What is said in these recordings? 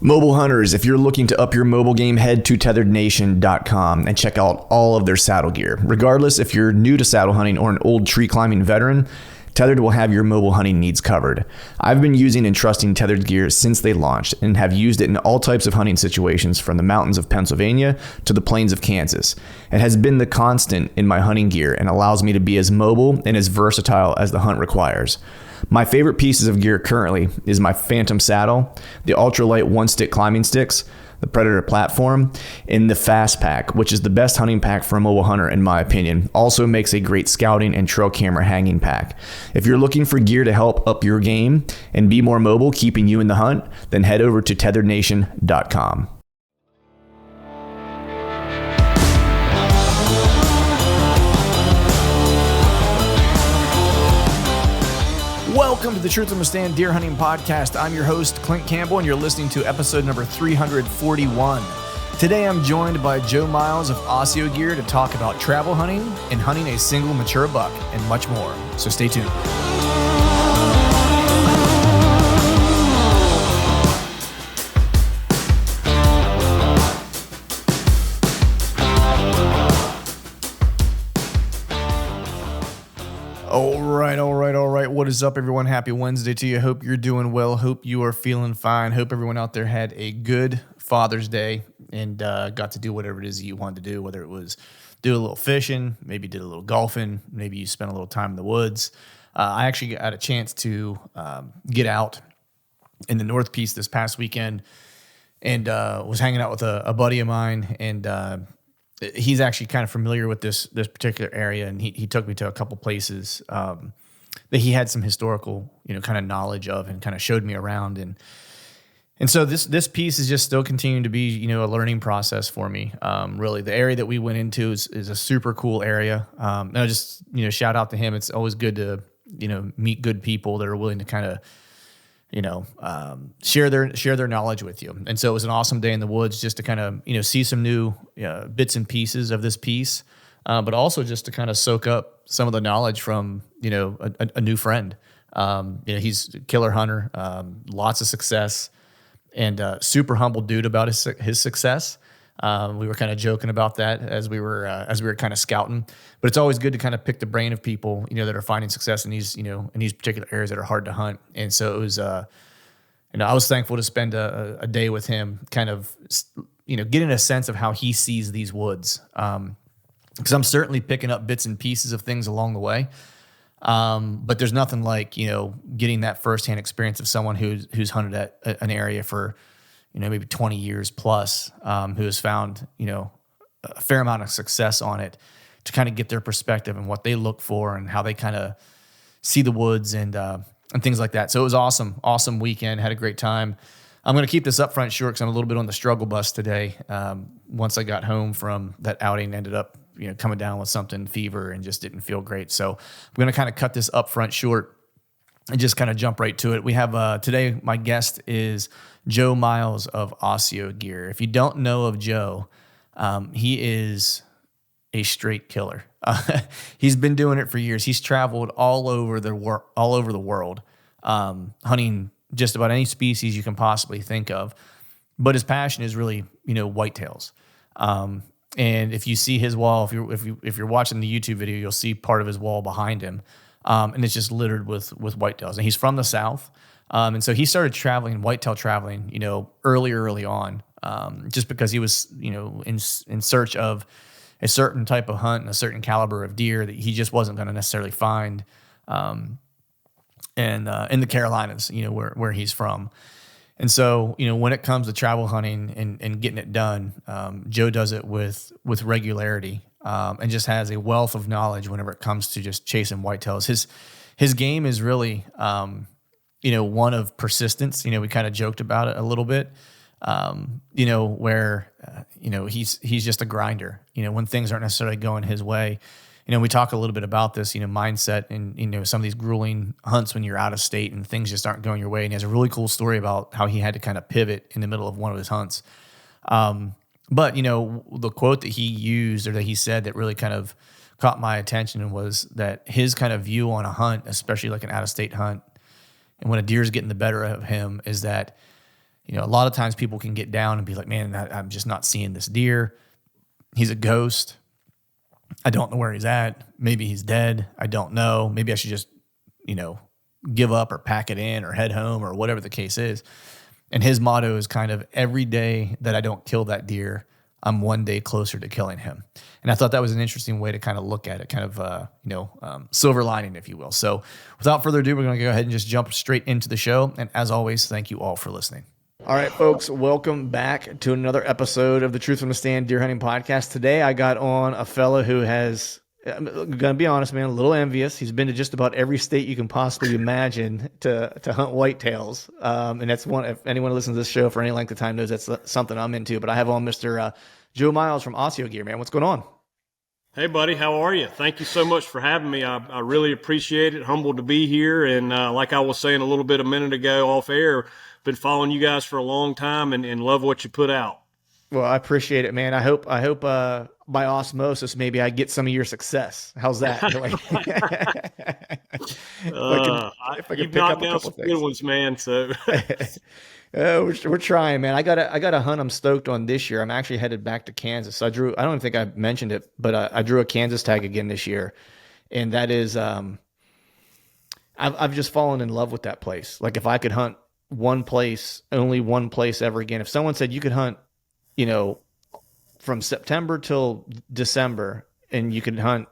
Mobile hunters, if you're looking to up your mobile game, head to tetherednation.com and check out all of their saddle gear. Regardless if you're new to saddle hunting or an old tree climbing veteran, Tethrd will have your mobile hunting needs covered. I've been using and trusting Tethrd gear since they launched and have used it in all types of hunting situations, from the mountains of Pennsylvania to the plains of Kansas. It has been the constant in my hunting gear and allows me to be as mobile and as versatile as the hunt requires. My favorite pieces of gear currently is my Phantom saddle, the ultralight one-stick climbing sticks, the Predator platform, and the Fast Pack, which is the best hunting pack for a mobile hunter in my opinion. Also makes a great scouting and trail camera hanging pack. If you're looking for gear to help up your game and be more mobile, keeping you in the hunt, then head over to tetherednation.com. Welcome to the Truth from a Stand Deer Hunting Podcast. I'm your host, Clint Campbell, and you're listening to episode number 341. Today, I'm joined by Joe Miles of Osseo Gear to talk about travel hunting and hunting a single mature buck and much more. So stay tuned. All right. What is up, everyone? Happy Wednesday to you. Hope you're doing well. Hope you are feeling fine. Hope everyone out there had a good Father's Day and got to do whatever it is you wanted to do, whether it was do a little fishing, maybe did a little golfing, maybe you spent a little time in the woods. I actually got a chance to get out in the North Piece this past weekend and was hanging out with a buddy of mine, and he's actually kind of familiar with this particular area, and he took me to a couple places that he had some historical, kind of knowledge of, and kind of showed me around. And so this piece is just still continuing to be, a learning process for me. Really, the area that we went into is a super cool area. And I just, shout out to him. It's always good to, meet good people that are willing to kind of, share their knowledge with you. And so it was an awesome day in the woods just to kind of, see some new bits and pieces of this piece, but also just to kind of soak up some of the knowledge from, a new friend. He's a killer hunter, lots of success, and super humble dude about his success. We were kind of joking about that as we were kind of scouting, but it's always good to kind of pick the brain of people, that are finding success in these, in these particular areas that are hard to hunt. And so it was, I was thankful to spend a day with him, kind of, getting a sense of how he sees these woods. Because I'm certainly picking up bits and pieces of things along the way. But there's nothing like, getting that firsthand experience of someone who's hunted at an area for, maybe 20 years plus, who has found, a fair amount of success on it, to kind of get their perspective and what they look for and how they kind of see the woods and things like that. So it was awesome weekend. Had a great time. I'm going to keep this up front short because I'm a little bit on the struggle bus today. Once I got home from that outing, ended up, coming down with something, fever, and just didn't feel great. So I'm going to kind of cut this up front short and just kind of jump right to it. We have today, my guest is Joe Miles of Osseo Gear. If you don't know of Joe, he is a straight killer. He's been doing it for years. He's traveled all over the world, hunting just about any species you can possibly think of. But his passion is really, whitetails. And if you see his wall, if you're watching the YouTube video, you'll see part of his wall behind him, and it's just littered with whitetails. And he's from the South, and so he started whitetail traveling, early on, just because he was, in search of a certain type of hunt and a certain caliber of deer that he just wasn't going to necessarily find, in the Carolinas, where he's from. And so, when it comes to travel hunting and getting it done, Joe does it with regularity, and just has a wealth of knowledge whenever it comes to just chasing whitetails. His game is really, one of persistence. We kind of joked about it a little bit, where, he's just a grinder. When things aren't necessarily going his way. We talk a little bit about this, mindset and, some of these grueling hunts when you're out of state and things just aren't going your way. And he has a really cool story about how he had to kind of pivot in the middle of one of his hunts. But, the quote that he used or that he said that really kind of caught my attention was that his kind of view on a hunt, especially like an out of state hunt, and when a deer's getting the better of him, is that A lot of times people can get down and be like, man, I'm just not seeing this deer. He's a ghost. I don't know where he's at. Maybe he's dead. I don't know. Maybe I should just, give up or pack it in or head home or whatever the case is. And his motto is kind of, every day that I don't kill that deer, I'm one day closer to killing him. And I thought that was an interesting way to kind of look at it, kind of, silver lining, if you will. So without further ado, we're going to go ahead and just jump straight into the show. And as always, thank you all for listening. All right, folks, welcome back to another episode of the Truth from the Stand Deer Hunting Podcast. Today, I got on a fella who has, I'm going to be honest, man, a little envious. He's been to just about every state you can possibly imagine to hunt whitetails. And that's one, if anyone listens to this show for any length of time knows that's something I'm into. But I have on Mr. Joe Miles from Osseo Gear, man. What's going on? Hey, buddy. How are you? Thank you so much for having me. I really appreciate it. Humbled to be here. And like I was saying a little bit a minute ago off air, been following you guys for a long time and love what you put out. Well, I appreciate it, man. I hope by osmosis, maybe I get some of your success. How's that? You've knocked down some good ones, man. So we're trying, man. I got a hunt I'm stoked on this year. I'm actually headed back to Kansas. So I don't even think I mentioned it, but I drew a Kansas tag again this year. And that is, I've just fallen in love with that place. Like if I could hunt one place, only one place ever again. If someone said you could hunt, from September till December and you could hunt,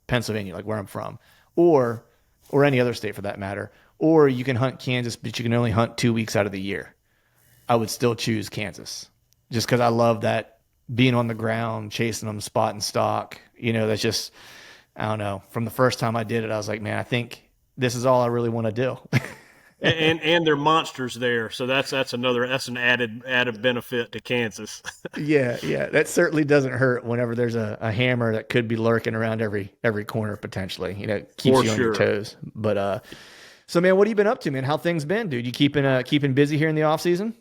Pennsylvania, like where I'm from, or any other state for that matter, or you can hunt Kansas, but you can only hunt 2 weeks out of the year, I would still choose Kansas just because I love that being on the ground, chasing them spot and stock. That's just, I don't know. From the first time I did it, I was like, man, I think this is all I really want to do. and they're monsters there, so that's an added benefit to Kansas. yeah, that certainly doesn't hurt whenever there's a hammer that could be lurking around every corner potentially. Keeps For you on sure. your toes. But so man, what have you been up to, man? How things been, dude? You keeping busy here in the off season?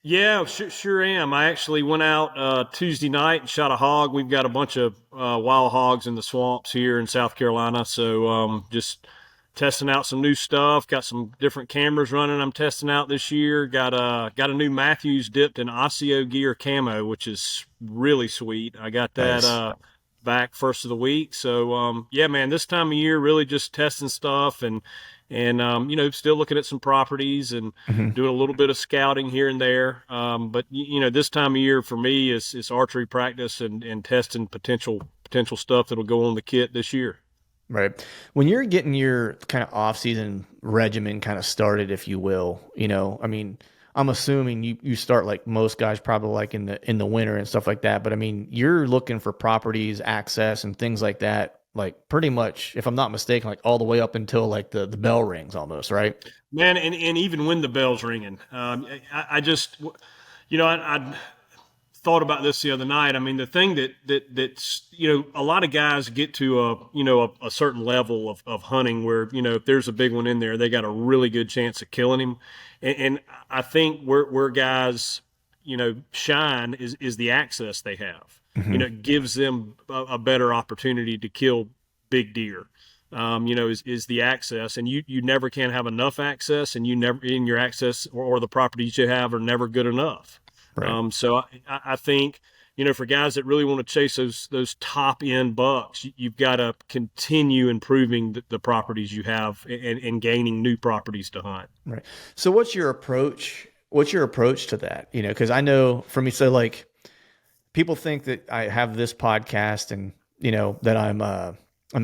Yeah, sure am. I actually went out Tuesday night and shot a hog. We've got a bunch of wild hogs in the swamps here in South Carolina, so just testing out some new stuff. Got some different cameras running I'm testing out this year. Got a new Matthews dipped in Osseo Gear camo, which is really sweet. I got that Nice. Back first of the week. So yeah, man, this time of year really just testing stuff and still looking at some properties and doing a little bit of scouting here and there. But this time of year for me is archery practice and testing potential stuff that'll go on the kit this year. Right. When you're getting your kind of off-season regimen kind of started, if you will, I mean, I'm assuming you start like most guys probably like in the winter and stuff like that. But I mean, you're looking for properties, access and things like that, like pretty much, if I'm not mistaken, like all the way up until like the bell rings almost, right? Man, and even when the bell's ringing, I thought about this the other night. I mean, the thing that's a lot of guys get to a certain level of hunting where if there's a big one in there, they got a really good chance of killing him. And I think where guys shine is the access they have. It gives them a better opportunity to kill big deer. Is the access, and you never can have enough access, and you never in your access or the properties you have are never good enough. Right. So I think, for guys that really want to chase those top end bucks, you've got to continue improving the properties you have and gaining new properties to hunt. Right. So what's your approach? What's your approach to that? Because I know for me, so like people think that I have this podcast and, that I'm an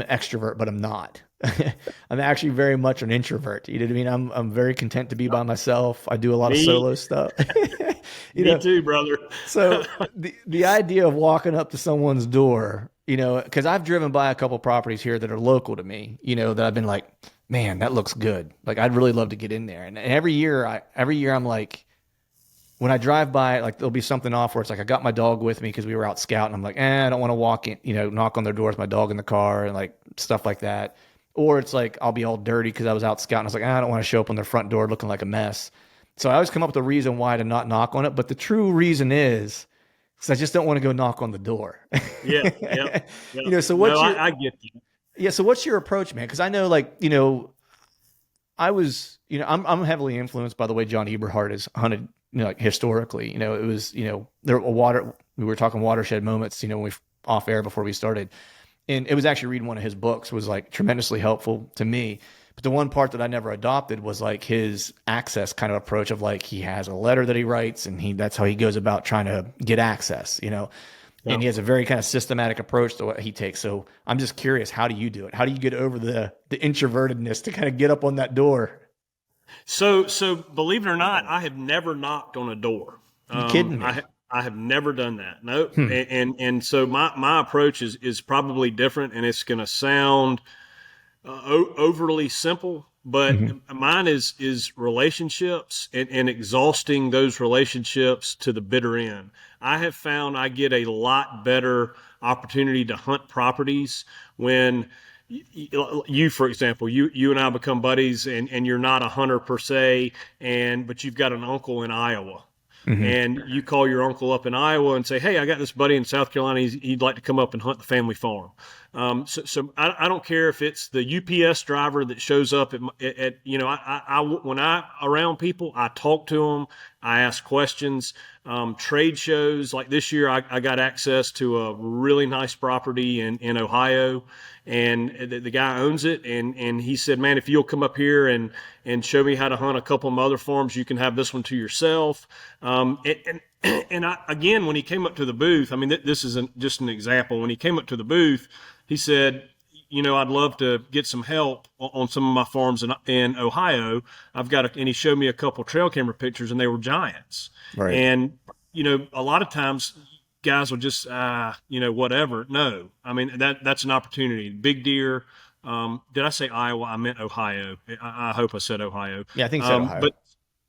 extrovert, but I'm not. I'm actually very much an introvert. You know what I mean? I'm very content to be by myself. I do a lot of solo stuff. Me too, brother. So the idea of walking up to someone's door, because I've driven by a couple properties here that are local to me, that I've been like, man, that looks good. Like I'd really love to get in there. And every year I'm like, when I drive by, like there'll be something off where it's like I got my dog with me because we were out scouting. I'm like, I don't want to walk in, knock on their door with my dog in the car and like stuff like that. Or it's like I'll be all dirty because I was out scouting. I was like, I don't want to show up on their front door looking like a mess. So I always come up with a reason why to not knock on it. But the true reason is because I just don't want to go knock on the door. Yeah. So what's I get you. Yeah. So what's your approach, man? Because I know, like, I was, I'm heavily influenced by the way John Eberhard has hunted, like historically, it was, there were water, we were talking watershed moments, when we off air before we started. And it was actually reading one of his books was like tremendously helpful to me. But the one part that I never adopted was like his access kind of approach of like, he has a letter that he writes and that's how he goes about trying to get access, and he has a very kind of systematic approach to what he takes. So I'm just curious, how do you do it? How do you get over the introvertedness to kind of get up on that door? So believe it or not, I have never knocked on a door. You kidding me? I have never done that. No. And so my approach is probably different, and it's going to sound overly simple, but mine is relationships and exhausting those relationships to the bitter end. I have found I get a lot better opportunity to hunt properties when you, for example, you and I become buddies, and you're not a hunter per se, but you've got an uncle in Iowa. And you call your uncle up in Iowa and say, "Hey, I got this buddy in South Carolina. He'd like to come up and hunt the family farm." So I don't care if it's the UPS driver that shows up at when I around people, I talk to them, I ask questions. Trade shows like this year, I got access to a really nice property in Ohio, and the guy owns it, and he said, "Man, if you'll come up here and show me how to hunt a couple of other farms, you can have this one to yourself." And again, when he came up to the booth, I mean, this is just an example. When he came up to the booth, he said, "I'd love to get some help on some of my farms in Ohio. and he showed me a couple trail camera pictures, and they were giants. Right. And, a lot of times guys will just, whatever. No, I mean, that's an opportunity. Big deer. Did I say Iowa? I meant Ohio. I hope I said Ohio. Yeah, I think so. Ohio. But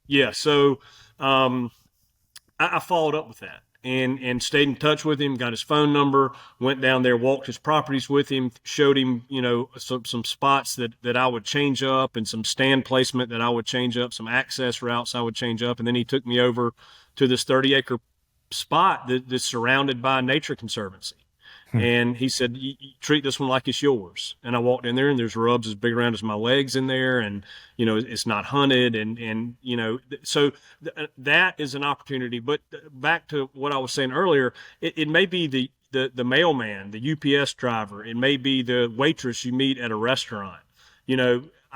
yeah, so I followed up with that and stayed in touch with him, got his phone number, went down there, walked his properties with him, showed him, some spots that I would change up and some stand placement that I would change up, some access routes I would change up. And then he took me over to this 30-acre spot that's surrounded by a nature conservancy. And he said, you treat this one like it's yours. And I walked in there, and there's rubs as big around as my legs in there. And, it's not hunted. So that is an opportunity. But back to what I was saying earlier, it may be the mailman, the UPS driver. It may be the waitress you meet at a restaurant.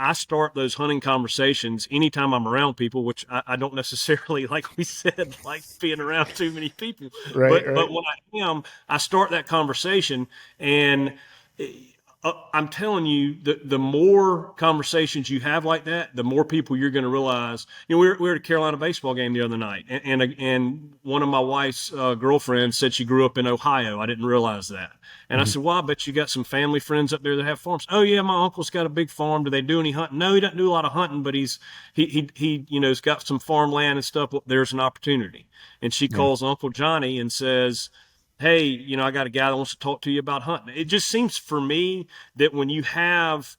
I start those hunting conversations anytime I'm around people, which I don't necessarily, like we said, like being around too many people. Right. But when I am, I start that conversation, and I'm telling you, the more conversations you have like that, the more people you're going to realize. We were at a Carolina baseball game the other night, and one of my wife's girlfriends said she grew up in Ohio. I didn't realize that. And I said, "Well, I bet you got some family friends up there that have farms." "Oh yeah, my uncle's got a big farm. Do they do any hunting?" "No, he doesn't do a lot of hunting, but he's got some farmland and stuff. Well, there's an opportunity." And she calls Uncle Johnny and says, "Hey, I got a guy that wants to talk to you about hunting." It just seems for me that when you have,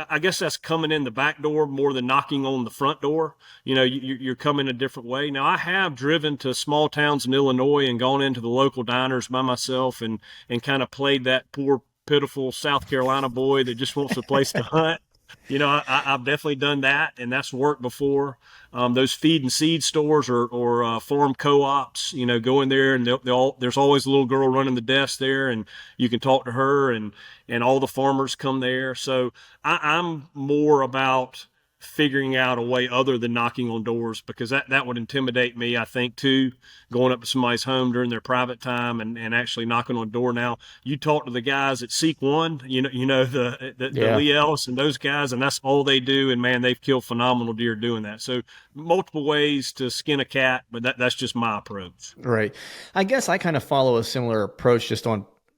I guess that's coming in the back door more than knocking on the front door. You're coming a different way. Now, I have driven to small towns in Illinois and gone into the local diners by myself and kind of played that poor, pitiful South Carolina boy that just wants a place to hunt. I've definitely done that, and that's worked before. Those feed and seed stores or farm co-ops, go in there, and there's always a little girl running the desk there, and you can talk to her, and all the farmers come there. So I'm more about figuring out a way other than knocking on doors, because that would intimidate me, I think, too, going up to somebody's home during their private time and actually knocking on a door. Now, you talk to the guys at Seek One, the Lee Ellis and those guys, and that's all they do. And man, they've killed phenomenal deer doing that. So multiple ways to skin a cat, but that's just my approach. Right. I guess I kind of follow a similar approach just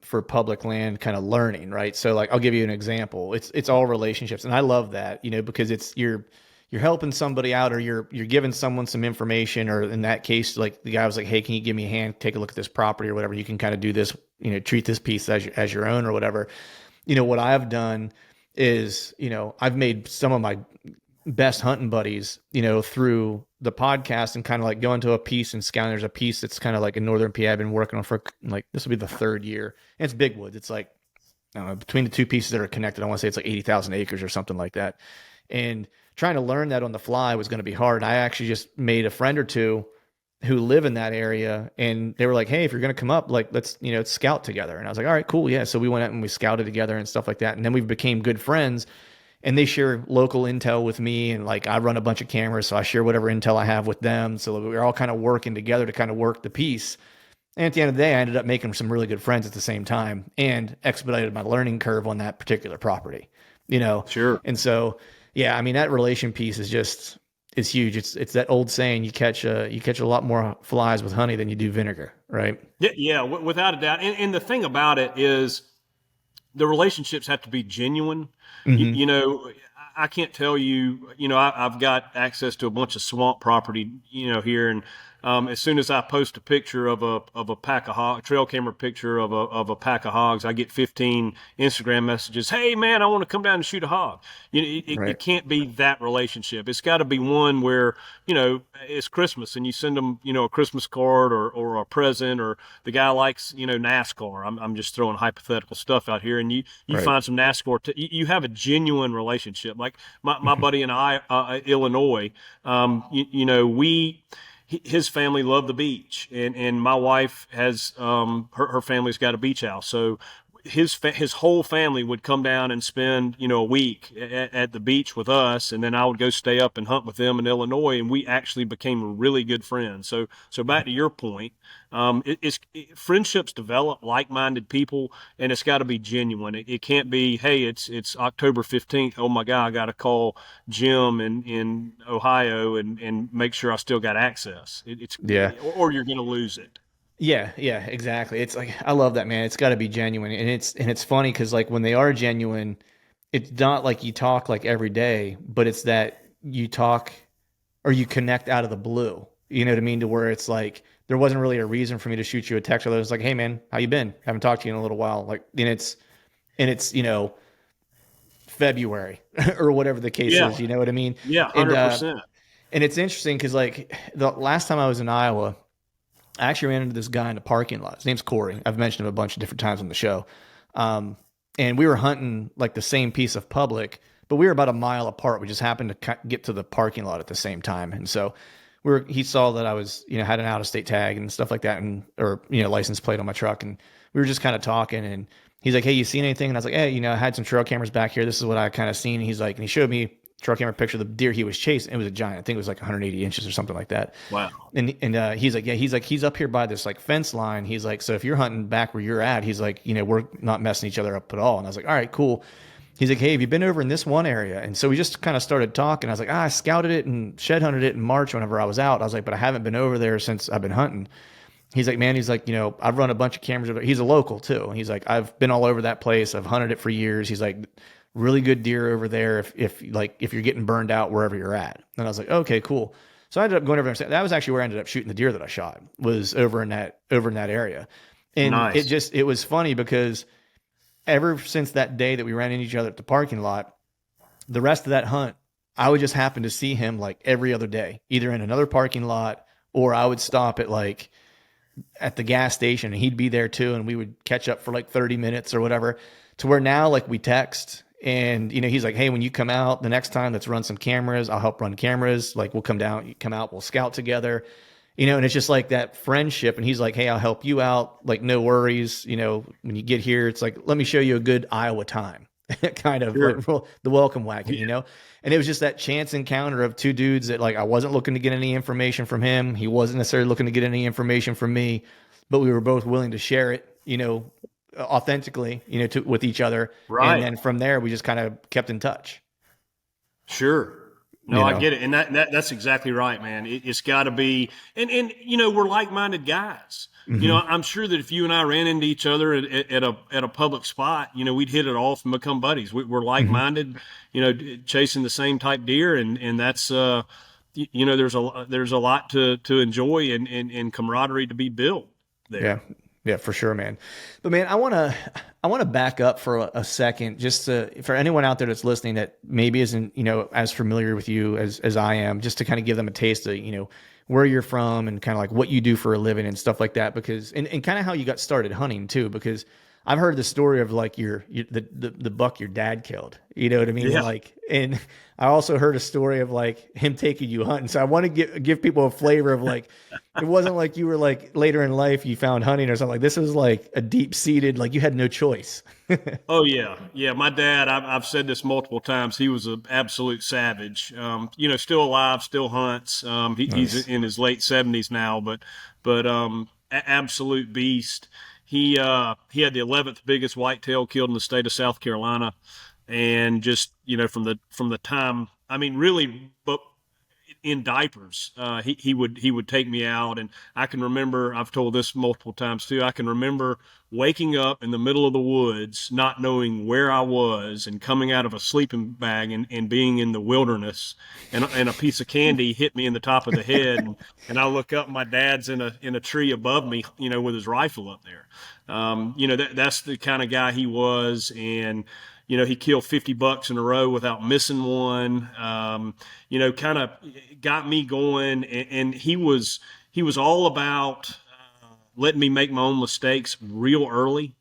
for public land kind of learning, right? So like, I'll give you an example. It's all relationships. And I love that, because it's, you're helping somebody out, or you're giving someone some information, or in that case, like the guy was like, "Hey, can you give me a hand, take a look at this property or whatever? You can kind of do this, treat this piece as your own or whatever." What I've done is, I've made some of my best hunting buddies, through the podcast and kind of like going to a piece and scouting. There's a piece that's kind of like in Northern PA I've been working on for like, this will be the third year. And it's big woods. It's like, I don't know, between the two pieces that are connected, I want to say it's like 80,000 acres or something like that. And trying to learn that on the fly was going to be hard. I actually just made a friend or two who live in that area, and they were like, "Hey, if you're going to come up, like let's scout together." And I was like, "All right, cool, yeah." So we went out and we scouted together and stuff like that, and then we became good friends. And they share local intel with me, and like I run a bunch of cameras, so I share whatever intel I have with them. So we're all kind of working together to kind of work the piece. And at the end of the day, I ended up making some really good friends at the same time, and expedited my learning curve on that particular property. Sure. And so, yeah, I mean that relation piece is huge. It's that old saying: you catch a lot more flies with honey than you do vinegar, right? Yeah, yeah, without a doubt. And the thing about it is, the relationships have to be genuine. Mm-hmm. I can't tell you. I've got access to a bunch of swamp property, here, and as soon as I post a picture of a pack of hogs, trail camera picture of a pack of hogs, I get 15 Instagram messages. Hey man, I want to come down and shoot a hog. Right. It can't be that relationship. It's got to be one where it's Christmas and you send them a Christmas card or a present, or the guy likes NASCAR. I'm just throwing hypothetical stuff out here, and you Right. find some NASCAR. You have a genuine relationship. Like my buddy and I, Illinois. His family loved the beach, and my wife has her family's got a beach house, so his whole family would come down and spend a week at the beach with us, and then I would go stay up and hunt with them in Illinois, and we actually became really good friends. So back to your point, friendships develop like-minded people, and it's got to be genuine. It can't be, hey, it's October 15th. Oh my God, I got to call Jim in Ohio and make sure I still got access. Yeah. Or you're going to lose it. Yeah, yeah, exactly. It's like I love that, man. It's got to be genuine, and it's funny because like when they are genuine, it's not like you talk like every day, but it's that you talk or you connect out of the blue. You know what I mean? To where it's like there wasn't really a reason for me to shoot you a text. Or it was like, hey man, how you been? Haven't talked to you in a little while. Like, and it's February or whatever the case Yeah, is. You know what I mean? yeah, And 100%. and it's interesting because like the last time I was in Iowa, I actually ran into this guy in the parking lot. His name's Corey. I've mentioned him a bunch of different times on the show. And we were hunting like the same piece of public, but we were about a mile apart. We just happened to get to the parking lot at the same time. And so he saw that I was, had an out of state tag and stuff like that, and, or, license plate on my truck. And we were just kind of talking, and he's like, hey, you seen anything? And I was like, hey, I had some trail cameras back here. This is what I kind of seen. And he's like, and he showed me trail camera picture of the deer he was chasing. It was a giant. I think it was like 180 inches or something like that. Wow. And he's like, yeah, he's up here by this like fence line. He's like, so if you're hunting back where you're at, he's like, we're not messing each other up at all. And I was like, all right, cool. He's like, hey, have you been over in this one area? And so we just kind of started talking. I was like, I scouted it and shed hunted it in March whenever I was out. I was like, but I haven't been over there since I've been hunting. He's like, man, he's like, I've run a bunch of cameras over. He's a local too. He's like, I've been all over that place. I've hunted it for years. He's like, really good deer over there if you're getting burned out wherever you're at. And I was like, okay, cool. So I ended up going over there. That was actually where I ended up shooting the deer that I shot, was over in that area. And Nice. it was funny because ever since that day that we ran into each other at the parking lot, the rest of that hunt, I would just happen to see him like every other day, either in another parking lot, or I would stop at the gas station and he'd be there too. And we would catch up for like 30 minutes or whatever, to where now like we text. And, he's like, hey, when you come out the next time, let's run some cameras. I'll help run cameras. Like we'll come down, you come out, we'll scout together, and it's just like that friendship. And he's like, hey, I'll help you out. Like, no worries. When you get here, it's like, let me show you a good Iowa time, kind of Sure. like the welcome wagon, And it was just that chance encounter of two dudes that like, I wasn't looking to get any information from him. He wasn't necessarily looking to get any information from me, but we were both willing to share it, authentically, with each other. Right. And then from there, we just kind of kept in touch. Sure. No, I get it. And that's exactly right, man. It's got to be, and we're like-minded guys. Mm-hmm. I'm sure that if you and I ran into each other at a public spot, we'd hit it off and become buddies. We're like-minded, chasing the same type deer. And that's, there's a lot to enjoy and camaraderie to be built there. Yeah. Yeah, for sure, man. But man, I want to back up for a second, just for anyone out there that's listening that maybe isn't, as familiar with you as I am, just to kind of give them a taste of, where you're from and kind of like what you do for a living and stuff like that. Because, and kind of how you got started hunting too, because I've heard the story of like the buck your dad killed. You know what I mean? Yeah. Like, and I also heard a story of like him taking you hunting. So I want to give people a flavor of like, it wasn't like you were like later in life you found hunting or something. Like this was like a deep seated, like you had no choice. Oh yeah, yeah. My dad, I've said this multiple times. He was an absolute savage. Still alive, still hunts. He's Nice. in his late 70s now, but absolute beast. He had the 11th biggest whitetail killed in the state of South Carolina, and just from the time, I mean, really, but in diapers. He would take me out, and I can remember. I've told this multiple times too. I can remember waking up in the middle of the woods, not knowing where I was, and coming out of a sleeping bag and being in the wilderness, and a piece of candy hit me in the top of the head, and I look up, my dad's in a tree above me, with his rifle up there. That's the kind of guy he was, and he killed 50 bucks in a row without missing one. Kind of got me going, and he was all about letting me make my own mistakes real early.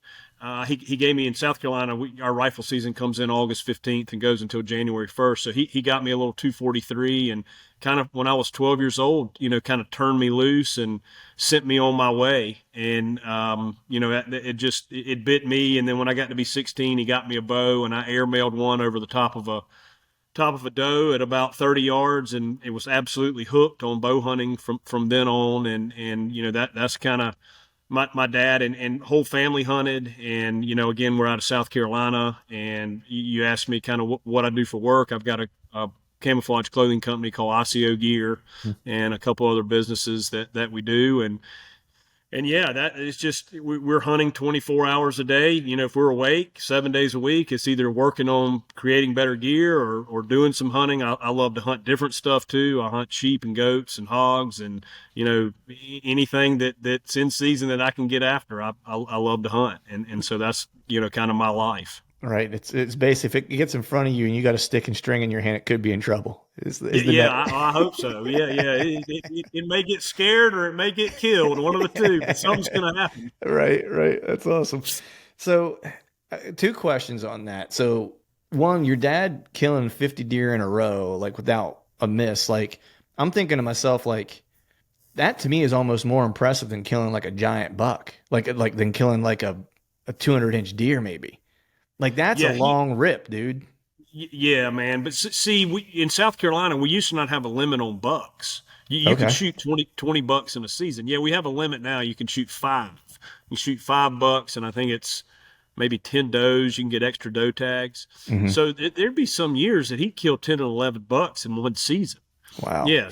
He gave me in South Carolina. Our rifle season comes in August 15th and goes until January 1st. So he got me a little 243, and kind of when I was 12 years old, kind of turned me loose and sent me on my way. And it bit me. And then when I got to be 16, he got me a bow, and I airmailed one over the top of a doe at about 30 yards, and it was absolutely hooked on bow hunting from then on. And that's kind of my dad and whole family hunted. And again, we're out of South Carolina, and you asked me kind of what I do for work. I've got a camouflage clothing company called Osseo Gear, and a couple other businesses that we do. And yeah, that is just, we're hunting 24 hours a day. If we're awake 7 days a week, it's either working on creating better gear or doing some hunting. I love to hunt different stuff too. I hunt sheep and goats and hogs, and, anything that's in season that I can get after, I love to hunt. And so that's, kind of my life. Right. It's basically, if it gets in front of you and you got a stick and string in your hand, it could be in trouble. Is the Yeah, net. I hope so. Yeah, yeah. It may get scared or it may get killed, one of the two, but something's going to happen. Right, right. That's awesome. So, two questions on that. So, one, your dad killing 50 deer in a row, like without a miss. Like, I'm thinking to myself, like, that to me is almost more impressive than killing like a giant buck, like than killing like a 200-inch deer, maybe. Like, that's a Yeah, long rip, dude. yeah, man. But see, in South Carolina, we used to not have a limit on bucks. You could Okay. shoot 20 bucks in a season. Yeah, we have a limit now. You can shoot five. You shoot 5 bucks, and I think it's maybe 10 does. You can get extra doe tags. Hmm. So there'd be some years that he'd kill 10 and 11 bucks in one season. Wow. Yeah,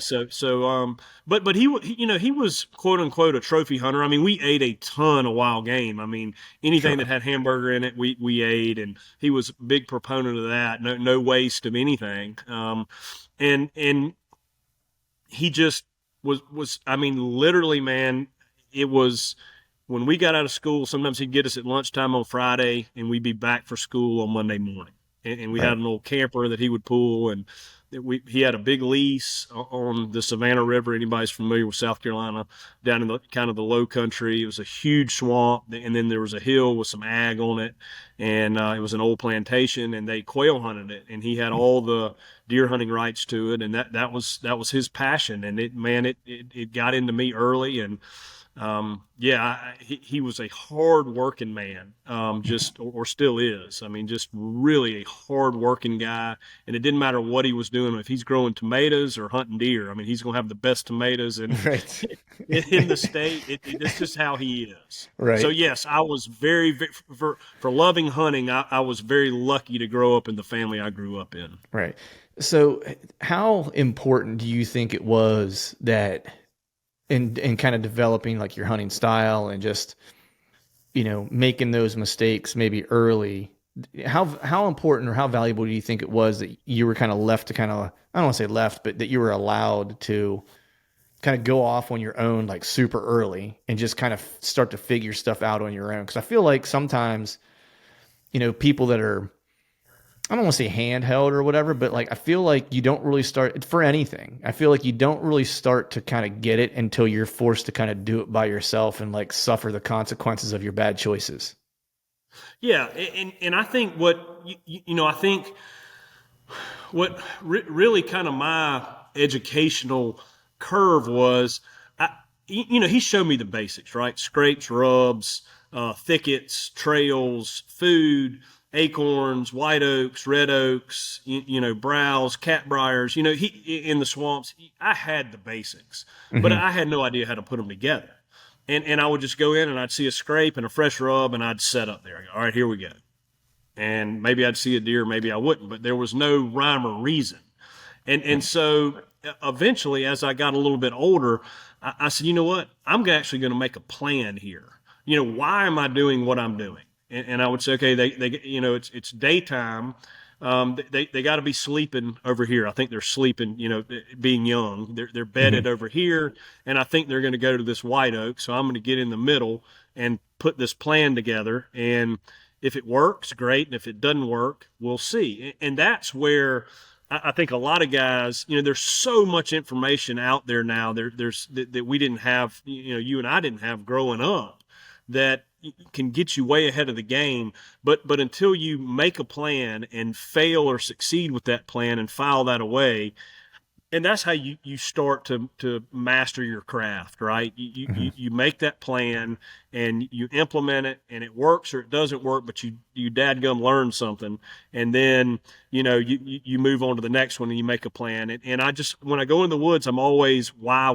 but he was quote unquote a trophy hunter. I mean, we ate a ton of wild game. I mean, anything Sure. that had hamburger in it, we ate, and he was a big proponent of that. No waste of anything. And he just was. I mean, literally, man, it was. When we got out of school, sometimes he'd get us at lunchtime on Friday, and we'd be back for school on Monday morning. And we had Right. an old camper that he would pull, and he had a big lease on the Savannah River. Anybody's familiar with South Carolina, down in the kind of the low country. It was a huge swamp, and then there was a hill with some ag on it, and it was an old plantation, and they quail hunted it, and he had all the deer hunting rights to it, and that was his passion, and it got into me early. And he was a hard working man, just or still is. I mean, just really a hard working guy, and it didn't matter what he was doing. If he's growing tomatoes or hunting deer, I mean, he's going to have the best tomatoes Right. in the state. It's just how he is. So Right. yes, I was very for loving hunting. I was very lucky to grow up in the family I grew up in. Right. So, how important do you think it was that in kind of developing like your hunting style and just making those mistakes maybe early? How important or how valuable do you think it was that you were kind of left to kind of, I don't want to say left, but that you were allowed to kind of go off on your own like super early and just kind of start to figure stuff out on your own? Because I feel like sometimes people that are, I don't want to say handheld or whatever, but like I feel like you don't really start for anything. I feel like you don't really start to kind of get it until you're forced to kind of do it by yourself and like suffer the consequences of your bad choices. Yeah, and I think what I think what really kind of my educational curve was, he showed me the basics, right? Scrapes, rubs, thickets, trails, food, acorns, white oaks, red oaks, browse, catbriers. He in the swamps. I had the basics, but Hmm. I had no idea how to put them together. And I would just go in and I'd see a scrape and a fresh rub and I'd set up there. All right, here we go. And maybe I'd see a deer, maybe I wouldn't, but there was no rhyme or reason. And so eventually, as I got a little bit older, I said, you know what? I'm actually going to make a plan here. Why am I doing what I'm doing? And I would say, okay, it's daytime. They got to be sleeping over here. I think they're sleeping, being young. They're bedded Hmm. over here, and I think they're going to go to this white oak. So I'm going to get in the middle and put this plan together. And if it works, great. And if it doesn't work, we'll see. And that's where I think a lot of guys, there's so much information out there now. There's that we didn't have, you and I didn't have growing up, that can get you way ahead of the game. But until you make a plan and fail or succeed with that plan and file that away, and that's how you start to master your craft, right? Hmm. You make that plan and you implement it, and it works or it doesn't work, but you dadgum learn something, and then you move on to the next one and you make a plan. And I just, when I go in the woods, I'm always why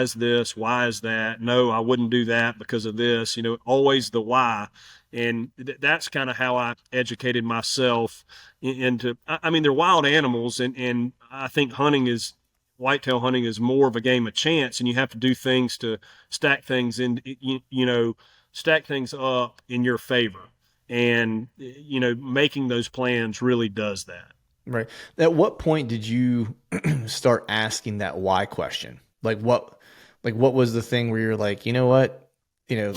is this, why is that, no, I wouldn't do that because of this, always the why. And that's kind of how I educated myself into. I mean, they're wild animals, and I think whitetail hunting is more of a game of chance, and you have to do things to stack things in, stack things up in your favor, and making those plans really does that. Right. At what point did you start asking that why question? Like what was the thing where you're like, you know what, you know,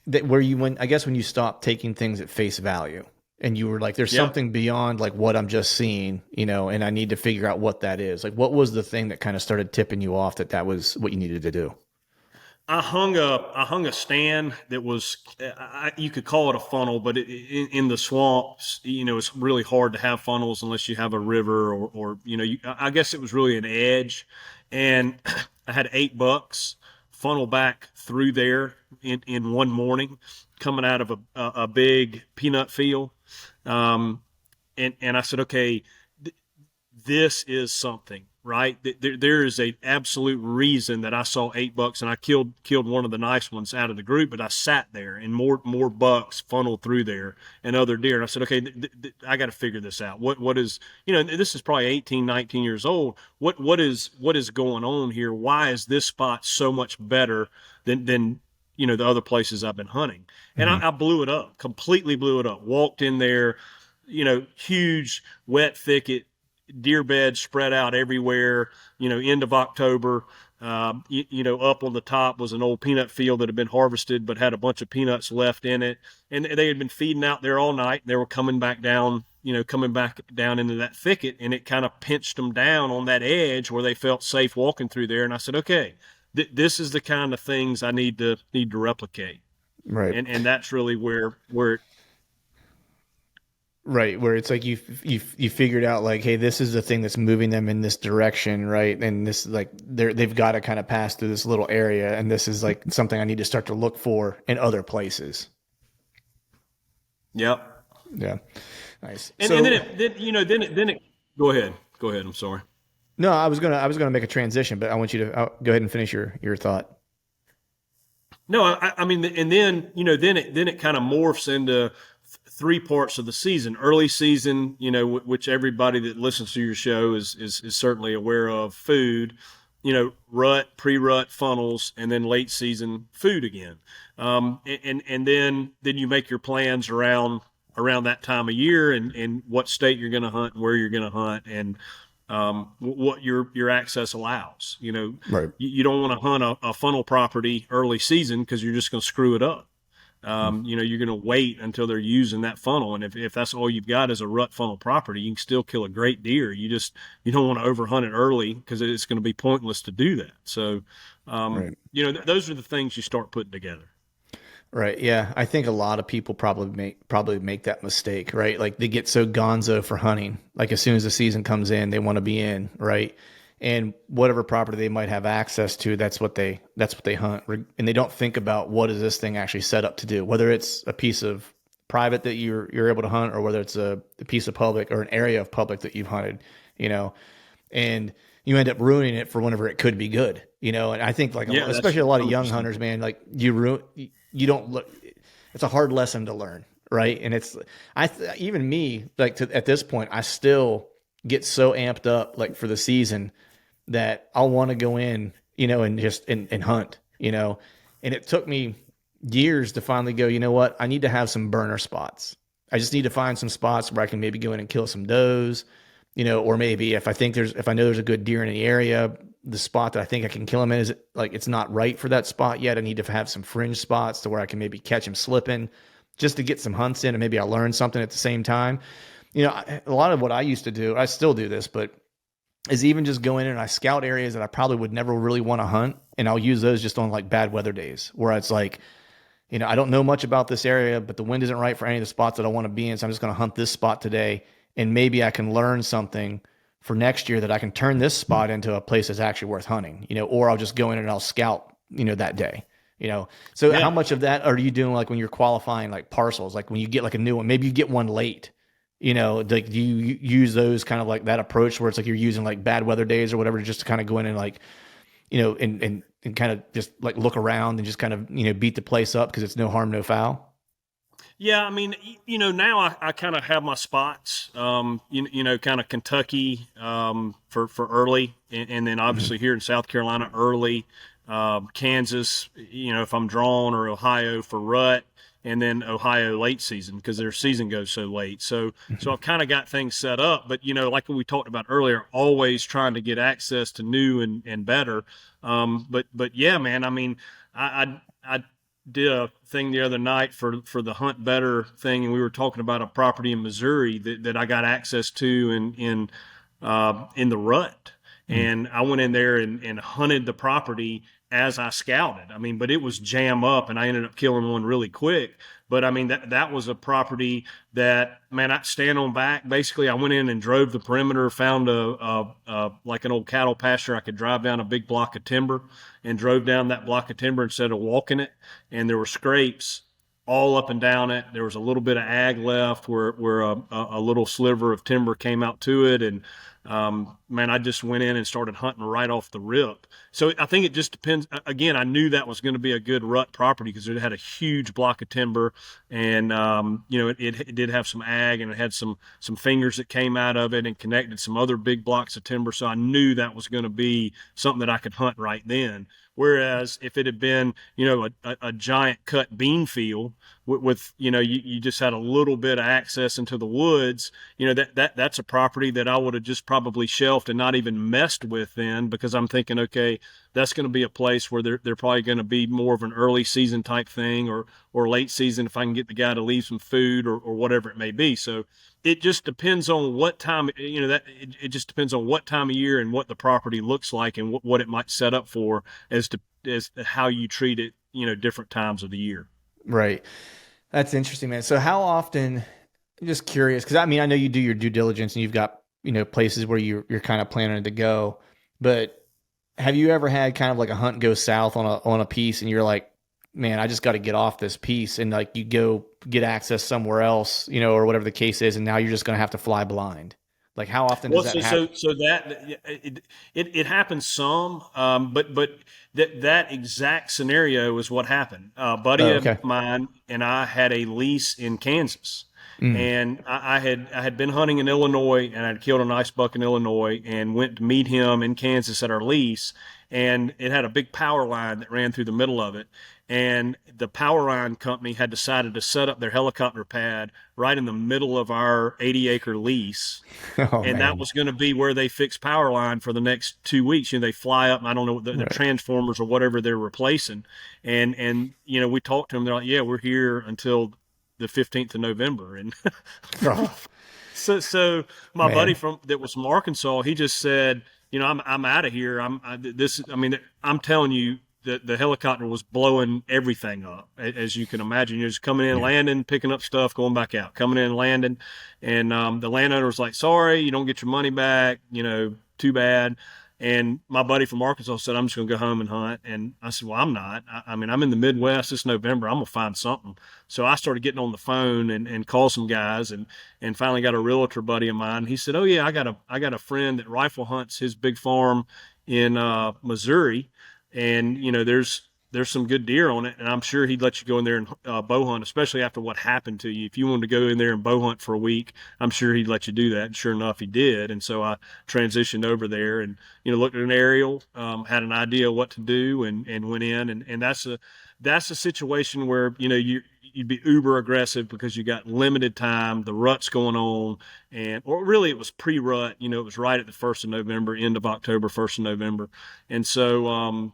that where you went, I guess when you stopped taking things at face value and you were like, there's Yep. something beyond like what I'm just seeing, and I need to figure out what that is. Like, what was the thing that kind of started tipping you off that that was what you needed to do? I hung a stand that was, you could call it a funnel, but in the swamps, it's really hard to have funnels unless you have a river, or I guess it was really an edge. And I had 8 bucks funnel back through there in one morning, coming out of a big peanut field. Um, and I said, okay, this is something, right? There is a absolute reason that I saw 8 bucks and I killed one of the nice ones out of the group, but I sat there and more bucks funneled through there and other deer. And I said, okay, I got to figure this out. What is, this is probably 18, 19 years old. What is going on here? Why is this spot so much better than the other places I've been hunting? And Hmm. I blew it up, completely blew it up. Walked in there, huge wet thicket, deer beds spread out everywhere, end of October. Up on the top was an old peanut field that had been harvested but had a bunch of peanuts left in it. And they had been feeding out there all night. They were coming back down into that thicket, and it kind of pinched them down on that edge where they felt safe walking through there. And I said, okay, this is the kind of things I need to replicate. Right. And that's really where Right, where it's like you figured out like, hey, this is the thing that's moving them in this direction, right? And this like they've got to kind of pass through this little area, and this is like something I need to start to look for in other places. yep. Yeah, nice. And then So it then you know then it go ahead, I'm sorry. no, I was gonna make a transition, but I want you to go ahead and finish your thought. No, I mean, and then then it kind of morphs into 3 parts of the season. Early season, which everybody that listens to your show is certainly aware of. Food, rut, pre-rut, funnels, and then late season food again. And then you make your plans around that time of year, and what state you're going to hunt and where you're going to hunt, and what your access allows. Right. You don't want to hunt a funnel property early season because you're just going to screw it up. You're going to wait until they're using that funnel, and if that's all you've got is a rut funnel property, you can still kill a great deer. You don't want to overhunt it early because it's going to be pointless to do that. So, Right. those are the things you start putting together. Right. Yeah. I think a lot of people probably make that mistake, right? Like they get so gonzo for hunting. Like as soon as the season comes in, they want to be in, right? And whatever property they might have access to, that's what they hunt. And they don't think about what is this thing actually set up to do, whether it's a piece of private that you're able to hunt, or whether it's a piece of public or an area of public that you've hunted, you know. And you end up ruining it for whenever it could be good, you know. And I think like Yeah, that's especially a lot of young 100%. hunters, man, like you don't look. It's a hard lesson to learn, right? And it's even me like at this point, I still get so amped up like for the season that I'll want to go in, and just and hunt, you know. And it took me years to finally go, you know what? I need to have some burner spots. I just need to find some spots where I can maybe go in and kill some does, or maybe if I know there's a good deer in the area, the spot that I think I can kill him in is like it's not right for that spot yet. I need to have some fringe spots to where I can maybe catch him slipping, just to get some hunts in, and maybe I learn something at the same time. A lot of what I used to do, I still do this, but is even just go in and I scout areas that I probably would never really want to hunt, and I'll use those just on like bad weather days where it's like, I don't know much about this area, but the wind isn't right for any of the spots that I want to be in. So I'm just going to hunt this spot today. And maybe I can learn something for next year that I can turn this spot into a place that's actually worth hunting, or I'll just go in and I'll scout, that day, So how Yeah. much of that are you doing like when you're qualifying like parcels, like when you get like a new one, maybe you get one late, like do you use those kind of like that approach where it's like you're using like bad weather days or whatever just to kind of go in and like, and kind of just like look around and just kind of, beat the place up because it's no harm, no foul. Yeah, I mean, now I kind of have my spots, kind of Kentucky for early, and then Mhm. obviously here in South Carolina early, Kansas, if I'm drawn, or Ohio for rut, and then Ohio late season because their season goes so late. So Mhm. I've kind of got things set up, but like we talked about earlier, always trying to get access to new and better. But yeah, man, I mean, I did a thing the other night for the Hunt Better thing, and we were talking about a property in Missouri that I got access to in the rut, Mhm. and I went in there and hunted the property as I scouted. I mean, but it was jam up, and I ended up killing one really quick. But I mean, that was a property that, man, I stand on back. Basically, I went in and drove the perimeter, found a like an old cattle pasture. I could drive down a big block of timber, and drove down that block of timber instead of walking it. And there were scrapes all up and down it. There was a little bit of ag left where a little sliver of timber came out to it. And man, I just went in and started hunting right off the rip. So I think it just depends. Again, I knew that was going to be a good rut property because it had a huge block of timber, and it did have some ag, and it had some fingers that came out of it and connected some other big blocks of timber. So I knew that was going to be something that I could hunt right then. Whereas if it had been, a giant cut bean field with you just had a little bit of access into the woods, that's a property that I would have just probably shelved and not even messed with then, because I'm thinking, okay, that's going to be a place where they're probably going to be more of an early season type thing, or late season if I can get the guy to leave some food, or whatever it may be. So it just depends on what time, that it just depends on what time of year and what the property looks like, and what it might set up for, as to how you treat it, different times of the year. Right. That's interesting, man. So how often, I'm just curious, because I mean, I know you do your due diligence and you've got, places where you're kind of planning to go, but have you ever had kind of like a hunt go south on a piece and you're like, man, I just got to get off this piece, and like you go get access somewhere else, or whatever the case is, and now you're just going to have to fly blind. Like how often does Well, that so happen? so so that it happens some, but that exact scenario is what happened. A buddy Oh, of okay. mine and I had a lease in Kansas, Mm. and I had been hunting in Illinois, and I'd killed a nice buck in Illinois, and went to meet him in Kansas at our lease, and it had a big power line that ran through the middle of it, and the power line company had decided to set up their helicopter pad right in the middle of our 80-acre lease, Oh and that man. was going to be where they fix power line for the next 2 weeks. They fly up, and I don't know the Right. transformers or whatever they're replacing, and we talked to them. They're like, "Yeah, we're here until the 15th of November," and Oh, so my buddy man. that was from Arkansas, he just said, "I'm out of here. I'm this. I mean, I'm telling you." the helicopter was blowing everything up, as you can imagine. You're just coming in, Yeah. landing, picking up stuff, going back out, coming in, landing. And the landowner was like, sorry, you don't get your money back, too bad. And my buddy from Arkansas said, I'm just going to go home and hunt. And I said, well, I'm not. I mean, I'm in the Midwest this November. I'm going to find something. So I started getting on the phone and call some guys and finally got a realtor buddy of mine. He said, oh, yeah, I got a friend that rifle hunts his big farm in Missouri. And, there's some good deer on it, and I'm sure he'd let you go in there and bow hunt, especially after what happened to you. If you wanted to go in there and bow hunt for a week, I'm sure he'd let you do that. And sure enough, he did. And so I transitioned over there and looked at an aerial, had an idea what to do, and went in. And that's a situation where you'd be uber aggressive because you got limited time, the rut's going on, or really it was pre-rut. It was right at the 1st of November, end of October, 1st of November, and so.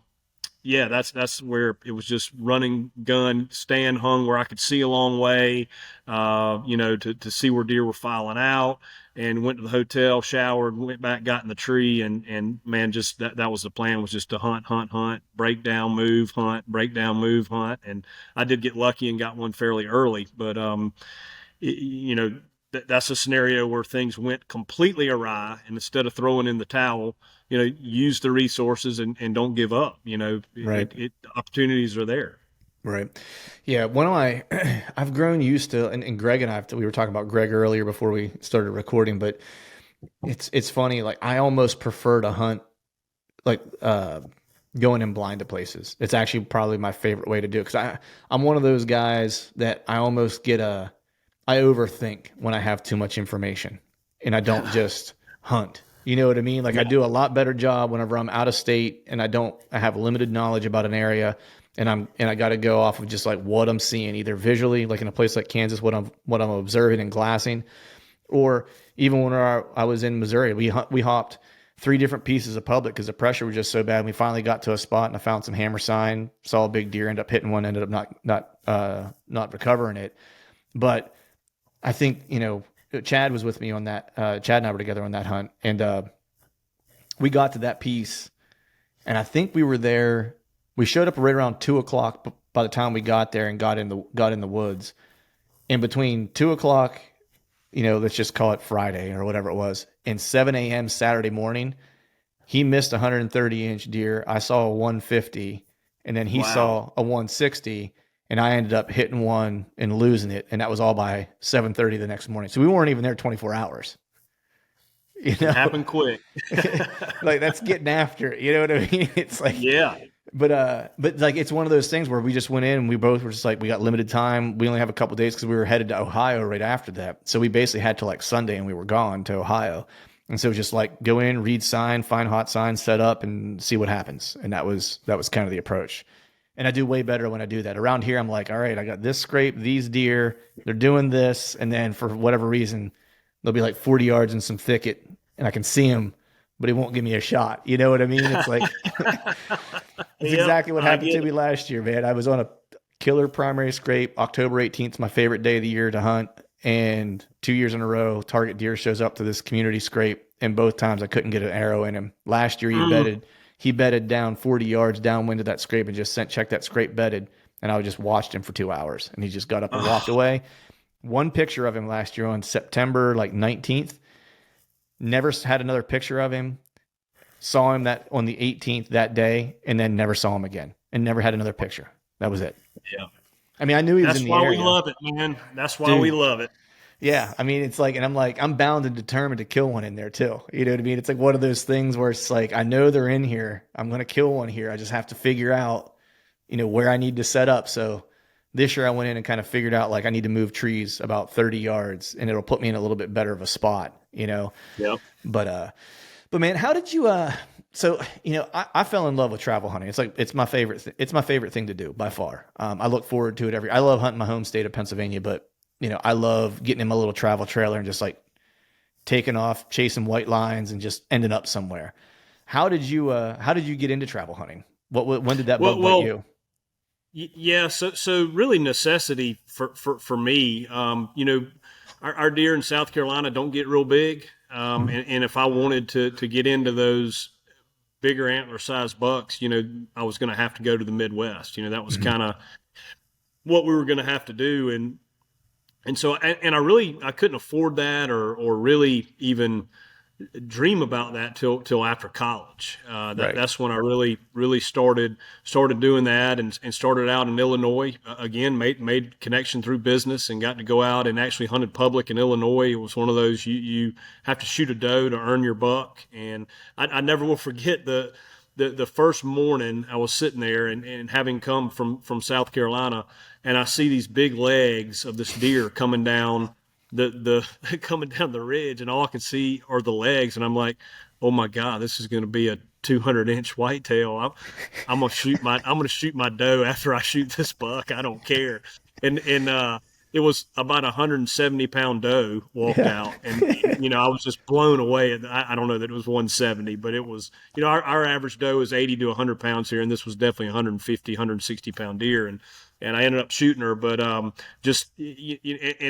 Yeah, that's where it was just running gun, stand hung where I could see a long way, to see where deer were filing out, and went to the hotel, showered, went back, got in the tree, and man, just that was the plan, was just to hunt, break down, move, hunt, break down, move, hunt, and I did get lucky and got one fairly early, but that's a scenario where things went completely awry, and instead of throwing in the towel, use the resources and don't give up. Right. Opportunities are there. Right. Yeah. I've grown used to, and Greg and we were talking about Greg earlier before we started recording, but it's funny. Like I almost prefer to hunt, like, going in blind to places. It's actually probably my favorite way to do it. Cause I'm one of those guys that I almost I overthink when I have too much information and I don't just hunt. You know what I mean? Like I do a lot better job whenever I'm out of state and I have limited knowledge about an area and I got to go off of just like what I'm seeing, either visually, like in a place like Kansas, what I'm observing and glassing, or even when I was in Missouri, we hopped 3 different pieces of public because the pressure was just so bad. We finally got to a spot and I found some hammer sign, saw a big deer, ended up hitting one, ended up not recovering it. But I think, Chad was with me on that. Chad and I were together on that hunt, and we got to that piece, and I think we were there. We showed up right around 2:00 by the time we got there and got in the woods. And between 2:00, let's just call it Friday or whatever it was, and 7 a.m. Saturday morning, he missed a 130-inch deer. I saw a 150, and then he saw a 160. And I ended up hitting one and losing it. And that was all by 7:30 the next morning. So we weren't even there 24 hours. It happened quick. Like that's getting after it. You know what I mean? It's like, yeah. But like, it's one of those things where we just went in and we both were just like, we got limited time. We only have a couple of days because we were headed to Ohio right after that. So we basically had to like Sunday and we were gone to Ohio. And so just like go in, read sign, find hot signs, set up and see what happens. And that was kind of the approach. And I do way better when I do that. Around here, I'm like, all right, I got this scrape, these deer, they're doing this. And then for whatever reason, they'll be like 40 yards in some thicket and I can see them, but he won't give me a shot. You know what I mean? It's like, it's exactly what happened to me last year, man. I was on a killer primary scrape. October 18th is my favorite day of the year to hunt. And 2 years in a row, target deer shows up to this community scrape. And both times I couldn't get an arrow in him. Last year he bedded down 40 yards downwind of that scrape and just checked that scrape bedded. And I just watched him for 2 hours and he just got up and walked away. One picture of him last year on September 19th. Never had another picture of him. Saw him that on the 18th that day and then never saw him again and never had another picture. That was it. Yeah. I mean, I knew he was in the area. That's why we love it, man. That's why we love it. Yeah. I mean, it's like, and I'm like, I'm bound and determined to kill one in there too. You know what I mean? It's like one of those things where it's like, I know they're in here. I'm going to kill one here. I just have to figure out, where I need to set up. So this year I went in and kind of figured out like I need to move trees about 30 yards and it'll put me in a little bit better of a spot, Yeah. But man, how did you, so, I fell in love with travel hunting. It's like, it's my favorite thing to do by far. I look forward to it I love hunting my home state of Pennsylvania, but I love getting in my little travel trailer and just like taking off, chasing white lines and just ending up somewhere. How did you get into travel hunting? When did that bug bite you? Yeah. So really necessity for me, our deer in South Carolina don't get real big. And if I wanted to get into those bigger antler sized bucks, I was going to have to go to the Midwest. That was kind of what we were going to have to do. And so, I couldn't afford that or really even dream about that till after college. Right. That's when I really started doing that, and started out in Illinois. Again, made connection through business, and got to go out and actually hunted public in Illinois. It was one of those, you have to shoot a doe to earn your buck, and I never will forget the first morning I was sitting there, and having come from South Carolina, and I see these big legs of this deer coming down the coming down the ridge, and all I can see are the legs, and I'm like, oh my God, this is going to be a 200-inch whitetail. I'm gonna shoot my doe after I shoot this buck. I don't care. And it was about 170-pound doe walked out, and I was just blown away. I don't know that it was 170, but it was, our average doe is 80 to 100 pounds here, and this was definitely 150, 160-pound deer, and I ended up shooting her. But and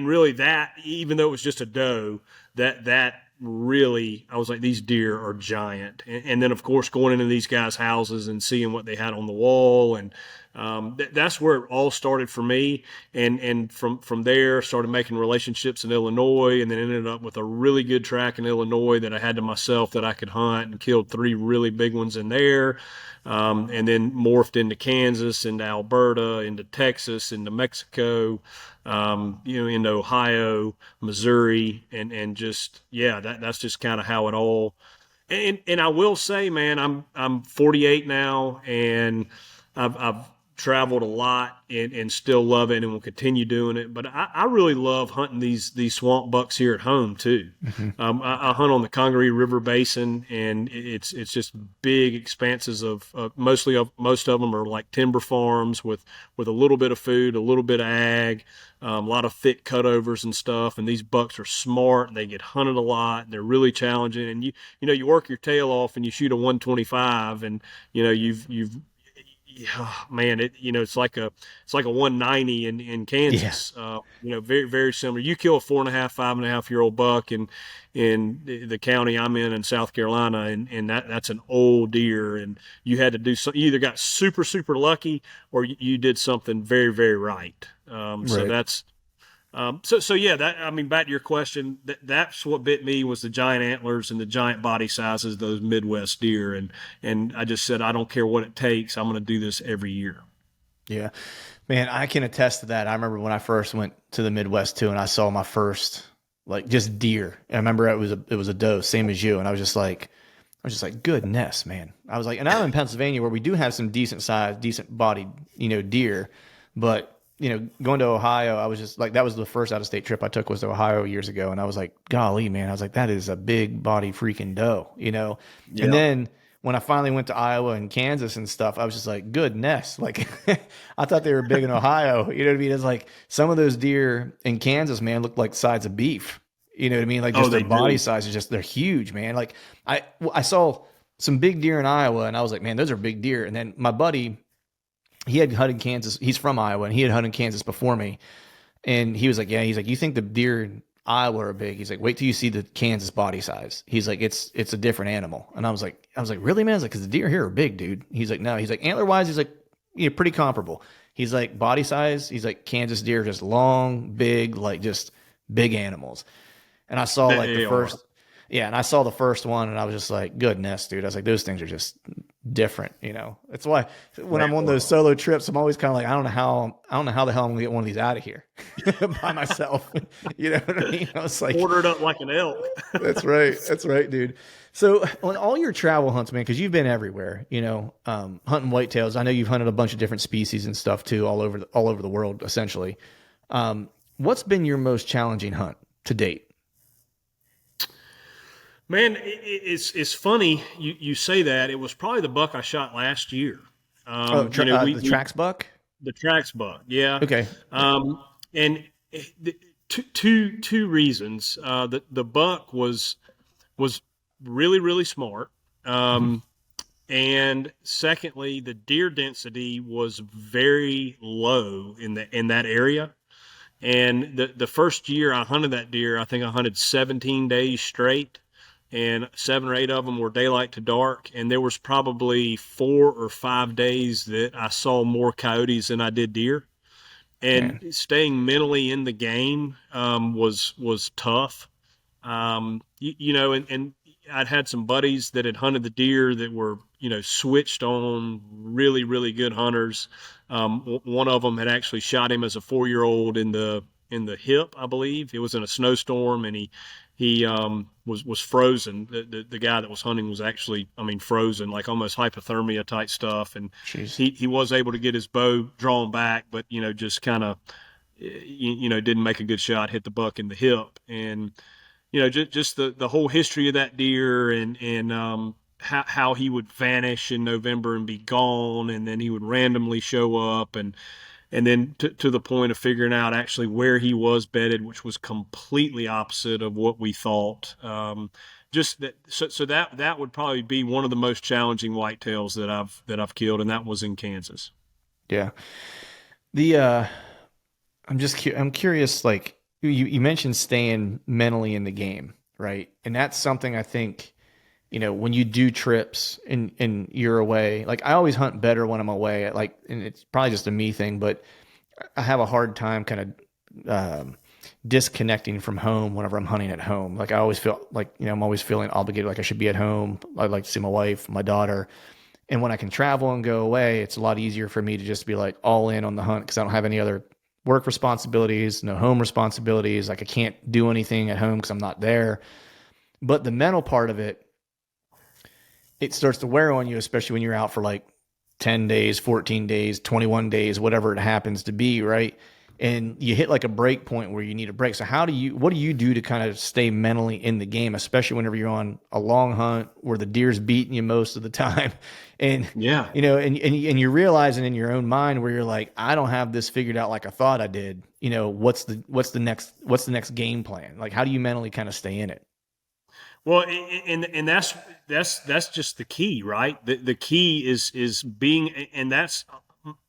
really, that, even though it was just a doe, that really, I was like, these deer are giant. And then, of course, going into these guys' houses and seeing what they had on the wall, and that's where it all started for me. And from there, started making relationships in Illinois, and then ended up with a really good track in Illinois that I had to myself that I could hunt, and killed 3 really big ones in there. And then morphed into Kansas, into Alberta, into Texas, into Mexico, into Ohio, Missouri, and just, that's just kind of how it all. And I will say, man, I'm 48 now, and I've traveled a lot, and still love it, and will continue doing it. But I really love hunting these swamp bucks here at home too. I hunt on the Congaree River Basin, and it's just big expanses of most of them are like timber farms with a little bit of food, a little bit of ag, a lot of thick cutovers and stuff. And these bucks are smart, and they get hunted a lot, and they're really challenging. And you work your tail off, and you shoot a 125, and you've man, it's like a 190 in Kansas. Very, very similar. You kill a 4.5, 5.5-year-old buck in the county I'm in South Carolina, and that's an old deer, and you had to do something. You either got super, super lucky, or you did something very, very right. So that's. Back to your question, that's what bit me, was the giant antlers and the giant body sizes, those Midwest deer. And I just said, I don't care what it takes. I'm going to do this every year. Yeah, man, I can attest to that. I remember when I first went to the Midwest too, and I saw my first, like, just deer. And I remember it was a doe, same as you. And I was just like, goodness, man. I was like, and I'm in Pennsylvania, where we do have some decent size, decent bodied, deer, but going to Ohio, I was just like, that was the first out of state trip I took, was to Ohio years ago. And I was like, golly, man, I was like, that is a big body freaking doe, Yeah. And then when I finally went to Iowa and Kansas and stuff, I was just like, goodness. Like, I thought they were big in Ohio. You know what I mean? It's like some of those deer in Kansas, man, looked like sides of beef. You know what I mean? Like, just their body size is just, they're huge, man. Like I saw some big deer in Iowa, and I was like, man, those are big deer. And then my buddy, he had hunted Kansas. He's from Iowa, and he had hunted Kansas before me. And he was like, he's like, you think the deer in Iowa are big? He's like, wait till you see the Kansas body size. He's like, it's a different animal. And I was like, really, man? I was like, because the deer here are big, dude. He's like, no. He's like, antler wise, he's like, pretty comparable. He's like, body size, he's like, Kansas deer are just long, big, like just big animals. And I saw like the first, and I saw the first one, and I was just like, goodness, dude. I was like, those things are just different, It's why when I'm on those solo trips, I'm always kind of like, I don't know how the hell I'm gonna get one of these out of here by myself. You know what I mean? I was like, order it up like an elk. That's right, dude. So on all your travel hunts, man, because you've been everywhere, hunting whitetails. I know you've hunted a bunch of different species and stuff too, all over the world, essentially. What's been your most challenging hunt to date? Man, it's funny you say that. It was probably the buck I shot last year. The Trax buck? The Trax buck, yeah. Okay. And two reasons. The buck was really, really smart. And secondly, the deer density was very low in that area. And the first year I hunted that deer, I think I hunted 17 days straight. and 7 or 8 of them were daylight to dark. And there was probably 4 or 5 days that I saw more coyotes than I did deer. And Man. staying mentally in the game was tough. And I'd had some buddies that had hunted the deer that were, switched on really, really good hunters. One of them had actually shot him as a 4-year-old in the hip, I believe. It was in a snowstorm, and he was frozen. The guy that was hunting was actually, I mean, frozen, like almost hypothermia type stuff. And Jeez. he was able to get his bow drawn back, but just kind of didn't make a good shot, hit the buck in the hip. And just the whole history of that deer, and how he would vanish in November and be gone, and then he would randomly show up, and then to the point of figuring out actually where he was bedded, which was completely opposite of what we thought. Just that, so that would probably be one of the most challenging whitetails that I've killed, and that was in Kansas. Yeah. The I'm curious, like you mentioned staying mentally in the game, right? And that's something I think, when you do trips and you're away, like I always hunt better when I'm away. Like, and it's probably just a me thing, but I have a hard time kind of disconnecting from home whenever I'm hunting at home. Like I always feel like, I'm always feeling obligated, like I should be at home. I'd like to see my wife, my daughter. And when I can travel and go away, it's a lot easier for me to just be like all in on the hunt because I don't have any other work responsibilities, no home responsibilities. Like I can't do anything at home because I'm not there. But the mental part of it starts to wear on you, especially when you're out for like 10 days, 14 days, 21 days, whatever it happens to be, right? And you hit like a break point where you need a break. So what do you do to kind of stay mentally in the game, especially whenever you're on a long hunt where the deer's beating you most of the time? And, Yeah. and you're realizing in your own mind where you're like, I don't have this figured out like I thought I did. What's the next game plan? Like, how do you mentally kind of stay in it? Well, and that's just the key, right? The key is being, and that's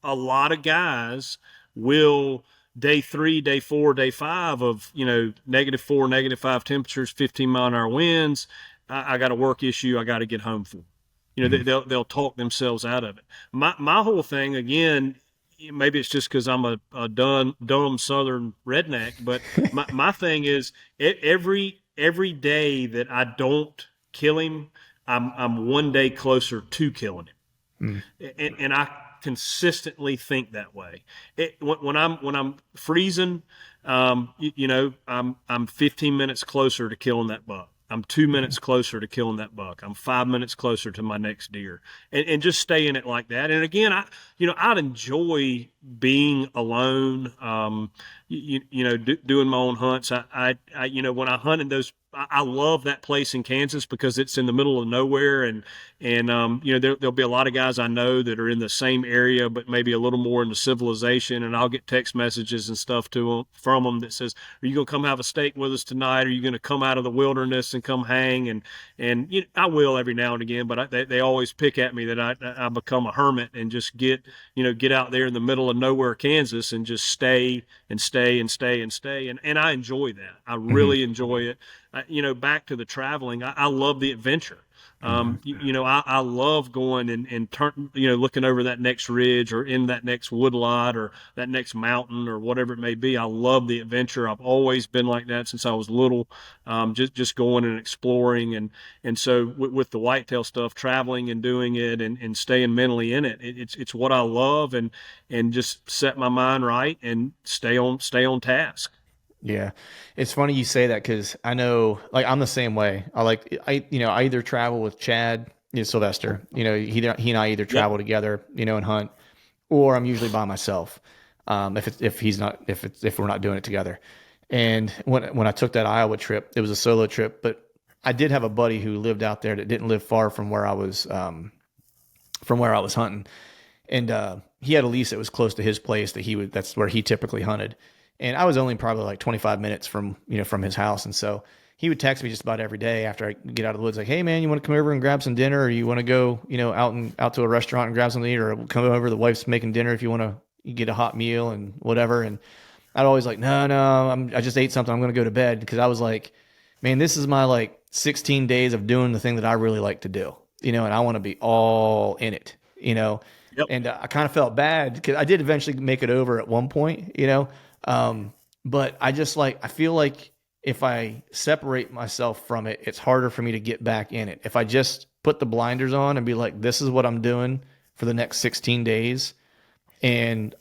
a lot of guys will day 3, day 4, day 5 of -4, -5 temperatures, 15-mile-an-hour winds. I got a work issue. I got to get home for. Mm-hmm. They'll talk themselves out of it. My whole thing again. Maybe it's just because I'm a dumb Southern redneck, but my thing is every day that I don't kill him, I'm one day closer to killing Mm. him, and I consistently think that way. When I'm freezing, I'm 15 minutes closer to killing that buck. I'm 2 minutes closer to killing that buck. I'm 5 minutes closer to my next deer, and just stay in it like that. And again, I'd enjoy being alone. Doing my own hunts. When I hunt in those, I love that place in Kansas because it's in the middle of nowhere, and there'll be a lot of guys I know that are in the same area, but maybe a little more into civilization, and I'll get text messages and stuff from them that says, "Are you gonna come have a steak with us tonight? Are you gonna come out of the wilderness and come hang?" And I will every now and again, but they always pick at me that I become a hermit and just get out there in the middle of nowhere, Kansas, and just stay and stay and stay and stay, and I enjoy that. I Mm-hmm. really enjoy it. Back to the traveling, I love the adventure. Mm-hmm. I love going and looking over that next ridge or in that next woodlot or that next mountain or whatever it may be. I love the adventure. I've always been like that since I was little, just going and exploring. And so with the whitetail stuff, traveling and doing it and staying mentally in it, it's what I love, and just set my mind right and stay on task. Yeah. It's funny you say that because I know, like, I'm the same way. I either travel with Chad, Sylvester, he and I either Yep. travel together, and hunt, or I'm usually by myself. If we're not doing it together. And when I took that Iowa trip, it was a solo trip, but I did have a buddy who lived out there that didn't live far from where I was hunting. And he had a lease that was close to his place that's where he typically hunted. And I was only probably like 25 minutes from his house. And so he would text me just about every day after I get out of the woods, like, "Hey man, you want to come over and grab some dinner, or you want to go, out to a restaurant and grab something to eat, or come over, the wife's making dinner if you want to get a hot meal and whatever." And I'd always like, no, I just ate something. I'm going to go to bed. Because I was like, man, this is my like 16 days of doing the thing that I really like to do, and I want to be all in it, Yep. and I kind of felt bad because I did eventually make it over at one point, but I feel like if I separate myself from it, it's harder for me to get back in it. If I just put the blinders on and be like, this is what I'm doing for the next 16 days, and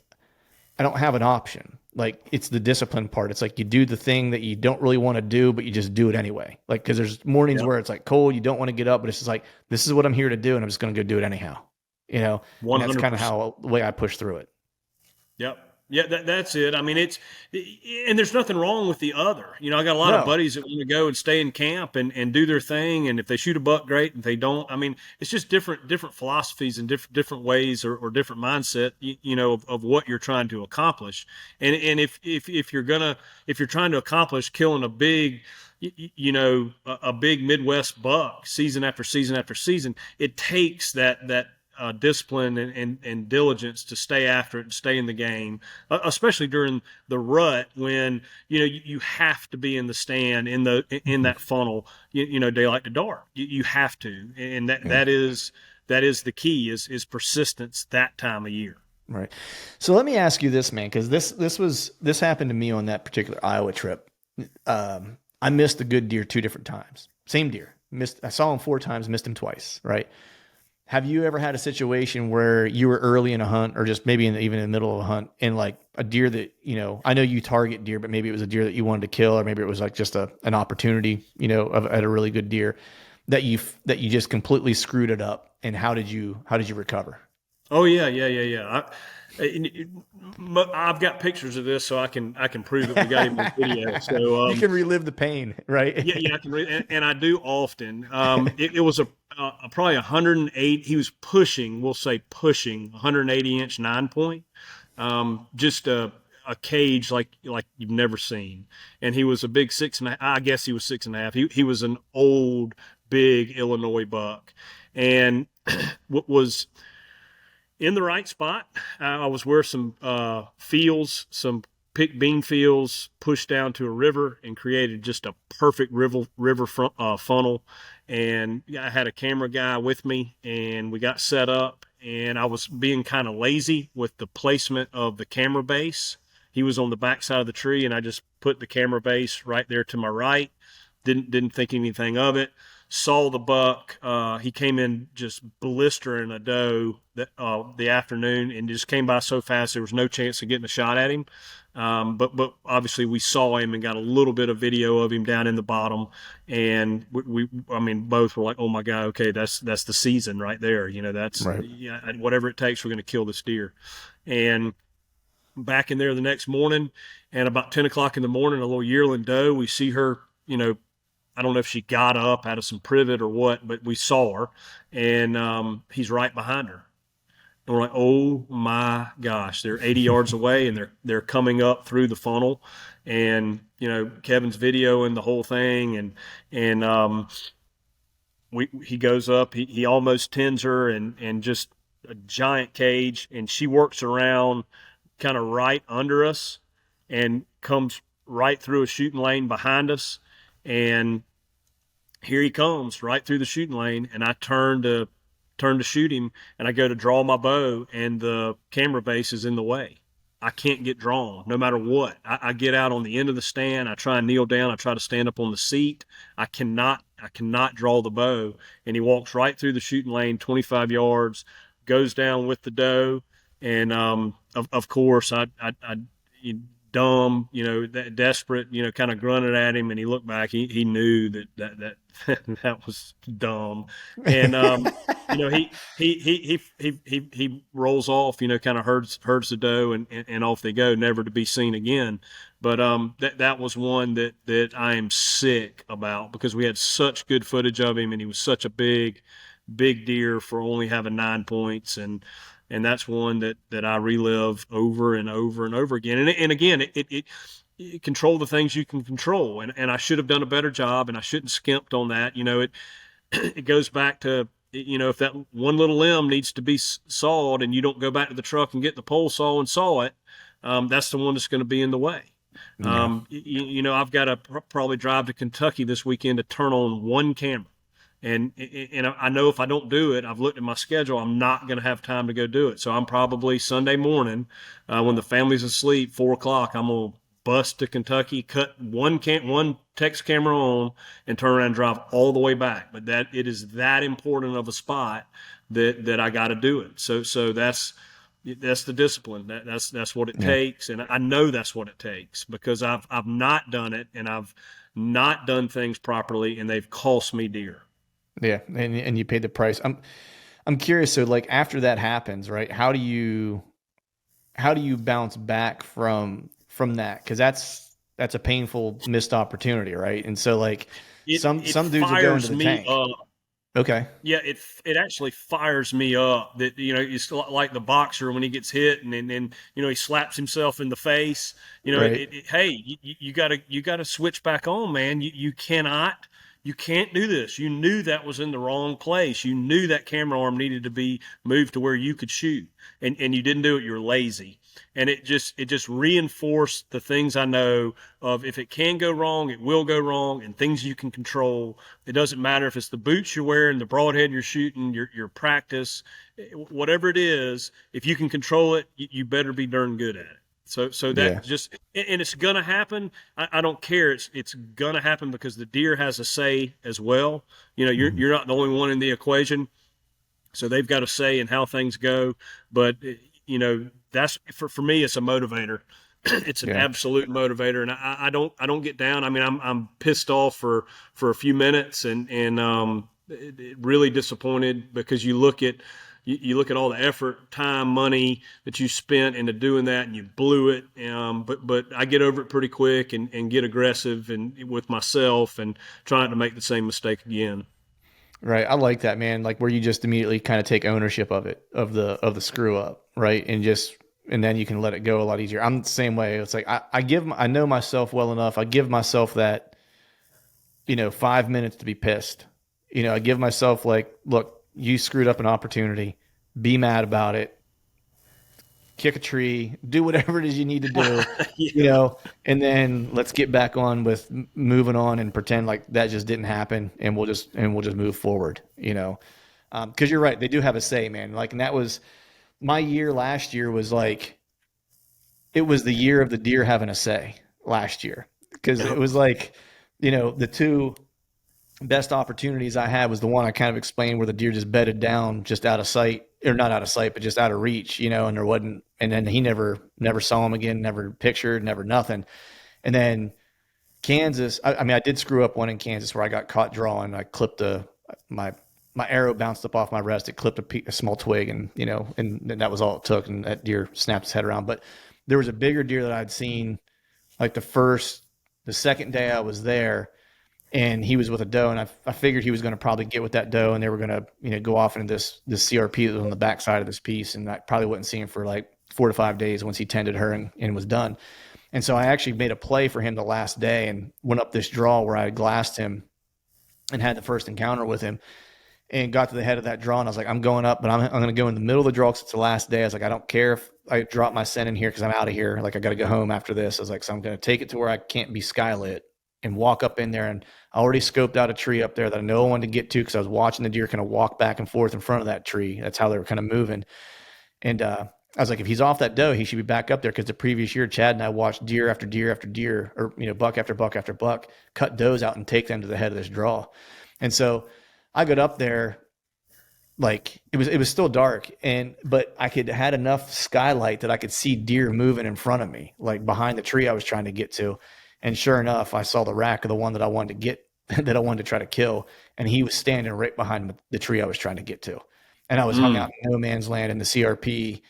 I don't have an option. Like, it's the discipline part. It's like you do the thing that you don't really want to do, but you just do it anyway. Like, because there's mornings Yep. where it's like cold, you don't want to get up, but it's just like, this is what I'm here to do, and I'm just going to go do it anyhow. And that's kind of 100%. how the way I push through it. Yep. Yeah, that's it. I mean, and there's nothing wrong with the other. I got a lot of No, buddies that want to go and stay in camp and do their thing. And if they shoot a buck, great. If they don't, I mean, it's just different philosophies and different ways or different mindset, of what you're trying to accomplish. And if you're trying to accomplish killing a big, a big Midwest buck season after season after season, it takes that discipline and diligence to stay after it and stay in the game, especially during the rut when you have to be in the stand in that funnel, daylight to dark. You have to, and yeah, that is the key is persistence that time of year. right. So let me ask you this, man, because this happened to me on that particular Iowa trip. I missed a good deer 2 different times. Same deer. I saw him 4 times, missed him twice. Right. Have you ever had a situation where you were early in a hunt or just maybe even in the middle of a hunt and like a deer that, I know you target deer, but maybe it was a deer that you wanted to kill, or maybe it was like just an opportunity, at a really good deer that you just completely screwed it up. And how did you recover? Oh yeah, yeah, yeah, yeah. I've got pictures of this, so I can prove it. We got him on video. So You can relive the pain, right? yeah, yeah, I can read, and I do often. It was probably 108. He was pushing, we'll say pushing 180-inch 9 point, just a cage like you've never seen. And he was a big 6.5. I guess he was 6.5. He was an old big Illinois buck, and what was in the right spot. I was where some fields, some picked bean fields, pushed down to a river and created just a perfect river funnel. And I had a camera guy with me, and we got set up. And I was being kind of lazy with the placement of the camera base. He was on the back side of the tree, and I just put the camera base right there to my right. Didn't think anything of it. Saw the buck. He came in just blistering a doe the afternoon, and just came by so fast there was no chance of getting a shot at him. But obviously we saw him and got a little bit of video of him down in the bottom, and I mean, both were like, "Oh my God, okay, that's the season right there." That's Right. whatever it takes, we're going to kill this deer. And back in there the next morning, and about 10 o'clock in the morning, a little yearling doe, we see her. I don't know if she got up out of some privet or what, but we saw her, and he's right behind her. And we're like, oh my gosh, they're 80 yards away, and they're coming up through the funnel, and Kevin's videoing the whole thing, and he goes up, he almost tends her, and just a giant cage, and she works around kind of right under us, and comes right through a shooting lane behind us. And here he comes right through the shooting lane, and I turn to shoot him, and I go to draw my bow, and the camera base is in the way. I can't get drawn no matter what. I get out on the end of the stand. I try and kneel down. I try to stand up on the seat. I cannot draw the bow. And he walks right through the shooting lane, 25 yards, goes down with the doe. And of course, I dumb, desperate, kind of grunted at him, and he looked back. He knew that that was dumb, and he rolls off, kind of herds the doe, and off they go, never to be seen again. But that was one that I am sick about, because we had such good footage of him, and he was such a big deer for only having 9 points, and that's one that I relive over and over and over again. And again, it control the things you can control. And I should have done a better job, and I shouldn't skimped on that. It goes back to, if that one little limb needs to be sawed and you don't go back to the truck and get the pole saw and saw it, that's the one that's going to be in the way. Yeah. I've got to probably drive to Kentucky this weekend to turn on one camera. And I know if I don't do it, I've looked at my schedule, I'm not going to have time to go do it. So I'm probably Sunday morning, when the family's asleep, 4 o'clock, I'm going to bus to Kentucky, cut one text camera on, and turn around and drive all the way back. But that it is that important of a spot that I got to do it. So that's the discipline. That's what it Yeah. takes, and I know that's what it takes because I've not done it, and I've not done things properly, and they've cost me dear. Yeah. And you paid the price. I'm curious. So like after that happens, right? How do you bounce back from that? Cause that's a painful missed opportunity. Right. And so like It some dudes will go into fires the me tank. up. Okay. Yeah, it actually fires me up. That it's like the boxer when he gets hit and then he slaps himself in the face. Right. Hey, you gotta switch back on, man. You can't do this. You knew that was in the wrong place. You knew that camera arm needed to be moved to where you could shoot, and you didn't do it. You're lazy, and it just reinforced the things I know of. If it can go wrong, it will go wrong, and things you can control. It doesn't matter if it's the boots you're wearing, the broadhead you're shooting, your practice, whatever it is. If you can control it, you better be darn good at it. So Yeah. that just and it's gonna happen. I don't care. It's gonna happen because the deer has a say as well. Mhm. You're not the only one in the equation, so they've got a say in how things go. But that's for me. It's a motivator. It's an Yeah. absolute motivator, and I don't get down. I mean, I'm pissed off for a few minutes, and really disappointed because you look at all the effort, time, money that you spent into doing that, and you blew it. But I get over it pretty quick and get aggressive and with myself and trying to make the same mistake again. Right. I like that, man. Like where you just immediately kind of take ownership of it, of the screw up, right? And then you can let it go a lot easier. I'm the same way. It's like I know myself well enough. I give myself that, 5 minutes to be pissed. I give myself like, look, you screwed up an opportunity. Be mad about it. Kick a tree, do whatever it is you need to do, Yeah. and then let's get back on with moving on and pretend like that just didn't happen, and we'll just move forward. Because you're right, they do have a say, man. Like, and that was my year. Last year was like it was the year of the deer having a say last year because it Yep. was like the two best opportunities I had was the one I kind of explained where the deer just bedded down just out of sight, or not out of sight, but just out of reach, and there wasn't, and then he never saw him again, never pictured, never nothing. And then Kansas, I mean, I did screw up one in Kansas where I got caught drawing. I clipped my my arrow bounced up off my rest. It clipped a small twig, and that was all it took. And that deer snapped his head around. But there was a bigger deer that I'd seen like the second day I was there, and he was with a doe, and I figured he was going to probably get with that doe, and they were going to go off into this CRP that was on the backside of this piece, and I probably wouldn't see him for like 4 to 5 days once he tended her and was done. And so I actually made a play for him the last day and went up this draw where I glassed him and had the first encounter with him and got to the head of that draw. And I was like, I'm going up, but I'm going to go in the middle of the draw because it's the last day. I was like, I don't care if I drop my scent in here because I'm out of here. Like, I got to go home after this. I was like, so I'm going to take it to where I can't be skylit and walk up in there. And I already scoped out a tree up there that I know I wanted to get to because I was watching the deer kind of walk back and forth in front of that tree. That's how they were kind of moving. And I was like, if he's off that doe, he should be back up there because the previous year, Chad and I watched deer after deer after deer, or buck after buck after buck, cut does out and take them to the head of this draw. And so I got up there, like it was still dark, but I could had enough skylight that I could see deer moving in front of me, like behind the tree I was trying to get to. And sure enough, I saw the rack of the one that I wanted to get, that I wanted to try to kill, and he was standing right behind the tree I was trying to get to. And I was hung Mm. out in no man's land in the CRP.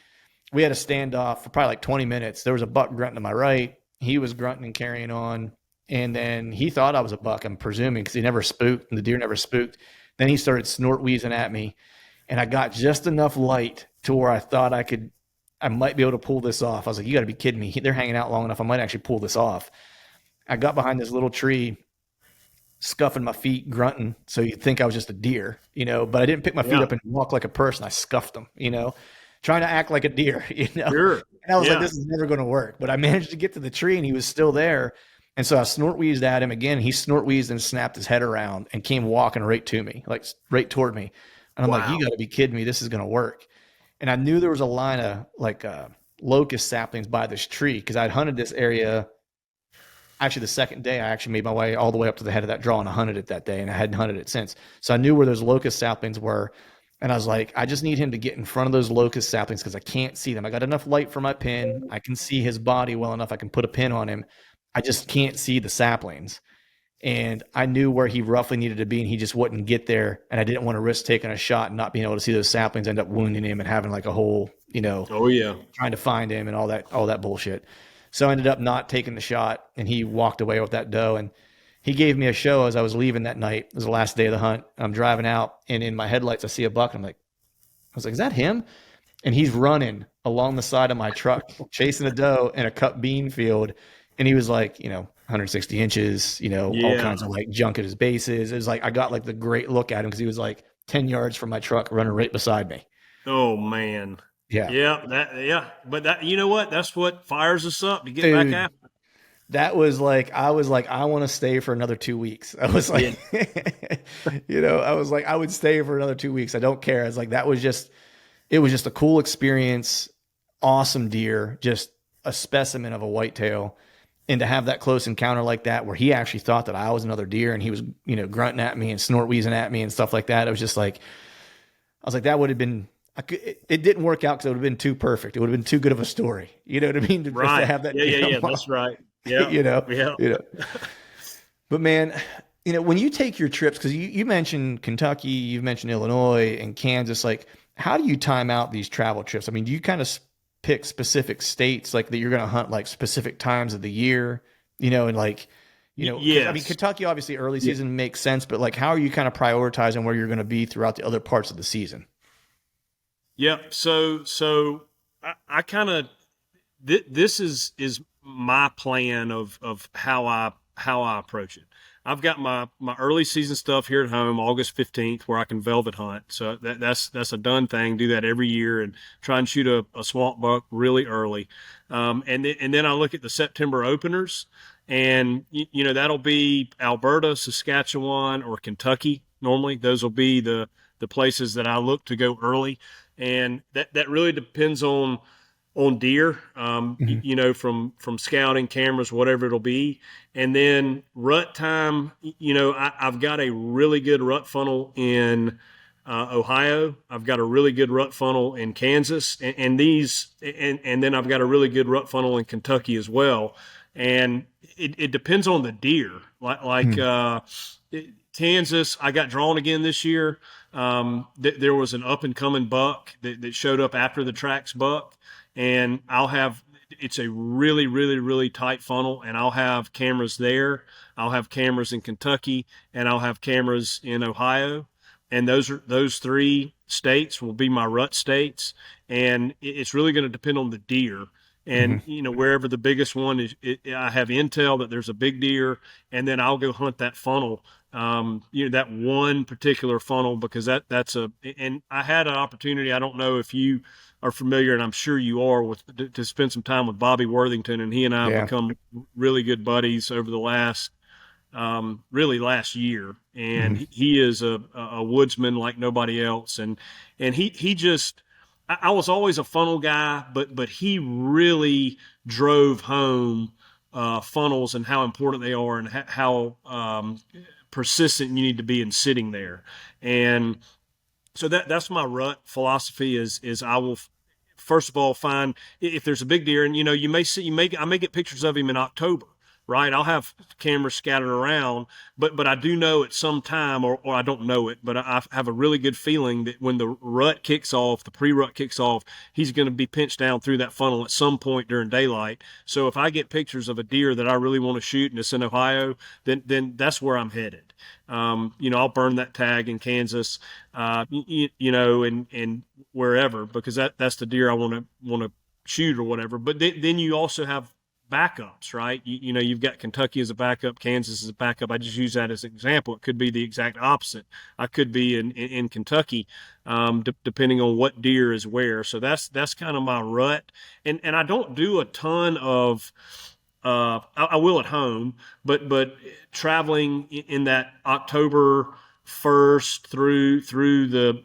We had a standoff for probably like 20 minutes. There was a buck grunting to my right. He was grunting and carrying on. And then he thought I was a buck, I'm presuming, because he never spooked and the deer never spooked. Then he started snort wheezing at me. And I got just enough light to where I thought I might be able to pull this off. I was like, you got to be kidding me. They're hanging out long enough. I might actually pull this off. I got behind this little tree, scuffing my feet, grunting. So you'd think I was just a deer, but I didn't pick my feet Yeah. up and walk like a person. I scuffed them. trying to act like a deer, you know? Sure. And I was like, Yeah. this is never going to work. But I managed to get to the tree and he was still there. And so I snort wheezed at him again. He snort wheezed and snapped his head around and came walking right to me, like right toward me. And I'm like, you Wow. got to be kidding me. This is going to work. And I knew there was a line of like locust saplings by this tree because I'd hunted this area. Actually, the second day, I actually made my way all the way up to the head of that draw and I hunted it that day and I hadn't hunted it since. So I knew where those locust saplings were. And I was like, I just need him to get in front of those locust saplings because I can't see them. I got enough light for my pin. I can see his body well enough. I can put a pin on him. I just can't see the saplings. And I knew where he roughly needed to be, and he just wouldn't get there. And I didn't want to risk taking a shot and not being able to see those saplings, end up wounding him and having like a whole, Oh yeah. trying to find him and all that bullshit. So I ended up not taking the shot, and he walked away with that doe. And he gave me a show as I was leaving that night. It was the last day of the hunt. I'm driving out, and in my headlights, I see a buck. And I was like, is that him? And he's running along the side of my truck, chasing a doe in a cut bean field. And he was like, 160 inches, all Yeah. kinds of like junk at his bases. It was like, I got like the great look at him because he was like 10 yards from my truck running right beside me. Oh man. Yeah. Yeah. But that, you know what? That's what fires us up to get back Dude, after. that was like, I was like, I want to stay for another 2 weeks. I was like, Yeah. I was like, I would stay for another 2 weeks. I don't care. I was like, it was just a cool experience. Awesome deer, just a specimen of a whitetail. And to have that close encounter like that, where he actually thought that I was another deer and he was, grunting at me and snort wheezing at me and stuff like that. It was just like, I was like, that would have been, it didn't work out because it would have been too perfect. It would have been too good of a story. You know what I mean? Just to Right. have that, Yeah. Yeah. Yeah. That's right. Yeah. you know, Yeah. you know. But man, when you take your trips, because you mentioned Kentucky, you've mentioned Illinois and Kansas, like, how do you time out these travel trips? I mean, do you kind of pick specific states like that you're going to hunt like specific times of the year, and like, 'cause, I mean, Yes. Kentucky, obviously early Yeah. season makes sense, but like, how are you kind of prioritizing where you're going to be throughout the other parts of the season? Yep. So I kind of this is my plan of how I approach it. I've got my early season stuff here at home, August 15th, where I can velvet hunt. So that's a done thing. Do that every year and try and shoot a swamp buck really early. And then I look at the September openers, and that'll be Alberta, Saskatchewan, or Kentucky. Normally, those will be the places that I look to go early, and that really depends on deer, Mhm. from scouting cameras, whatever it'll be. And then rut time, I've got a really good rut funnel in Ohio. I've got a really good rut funnel in Kansas, and then I've got a really good rut funnel in Kentucky as well. And it depends on the deer. Mhm. Kansas, I got drawn again this year. There was an up and coming buck that showed up after the tracks buck, and it's a really, really, really tight funnel, and I'll have cameras there. I'll have cameras in Kentucky, and I'll have cameras in Ohio, and those three states will be my rut states, and it's really going to depend on the deer. And Mhm. wherever the biggest one is, I have intel that there's a big deer, and then I'll go hunt that funnel, that one particular funnel, because and I had an opportunity. I don't know if you are familiar, and I'm sure you are, to spend some time with Bobby Worthington, and he and I have Yeah. become really good buddies over the last year. And Mhm. he is a woodsman like nobody else, and he just. I was always a funnel guy, but he really drove home funnels and how important they are, and how persistent you need to be in sitting there. And so that's my rut philosophy is I will first of all find if there's a big deer, and I may get pictures of him in October, right? I'll have cameras scattered around, but I do know at some time, or I don't know it, but I have a really good feeling that when the rut kicks off, the pre-rut kicks off, he's going to be pinched down through that funnel at some point during daylight. So if I get pictures of a deer that I really want to shoot and it's in Ohio, then that's where I'm headed. I'll burn that tag in Kansas, and wherever, because that's the deer I want to shoot or whatever. But then you also have backups, right? You've got Kentucky as a backup, Kansas as a backup. I just use that as an example. It could be the exact opposite. I could be in Kentucky, depending on what deer is where. So that's kind of my rut. And I don't do a ton of, I will at home, but traveling in that October 1st through the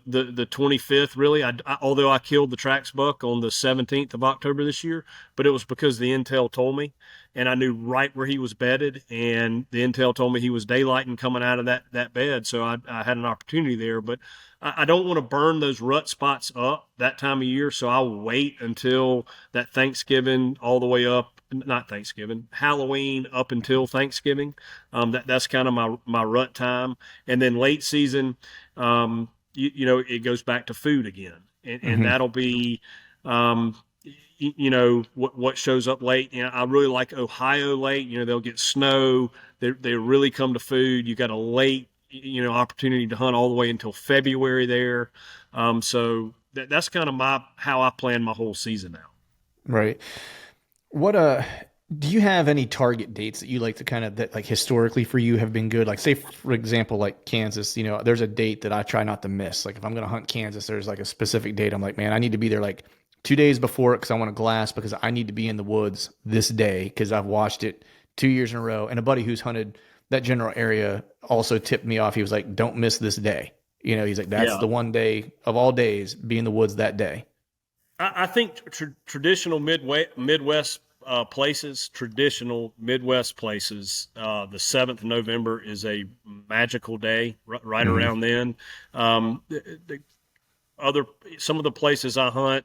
25th, really. Although I killed the tracks buck on the 17th of October this year, but it was because the intel told me, and I knew right where he was bedded, and the intel told me he was daylighting coming out of that bed, so I had an opportunity there. But I don't want to burn those rut spots up that time of year, so I'll wait until that Thanksgiving all the way up. Not Thanksgiving, Halloween up until Thanksgiving. That's kind of my rut time. And then late season, it goes back to food again. And that'll be, what shows up late. I really like Ohio late. They'll get snow. They really come to food. You got a late, opportunity to hunt all the way until February there. So that's kind of how I plan my whole season out. Right. What do you have any target dates that you like to kind of that like historically for you have been good? Like say for example, like Kansas, there's a date that I try not to miss. Like if I'm going to hunt Kansas, there's like a specific date. I'm like, man, I need to be there like 2 days before it because I want to glass because I need to be in the woods this day because I've watched it 2 years in a row. And a buddy who's hunted that general area also tipped me off. He was like, don't miss this day. He's like, that's the one day of all days, be in the woods that day. I think traditional Midwest places, traditional Midwest places, the 7th of November is a magical day right around then. Some of the places I hunt,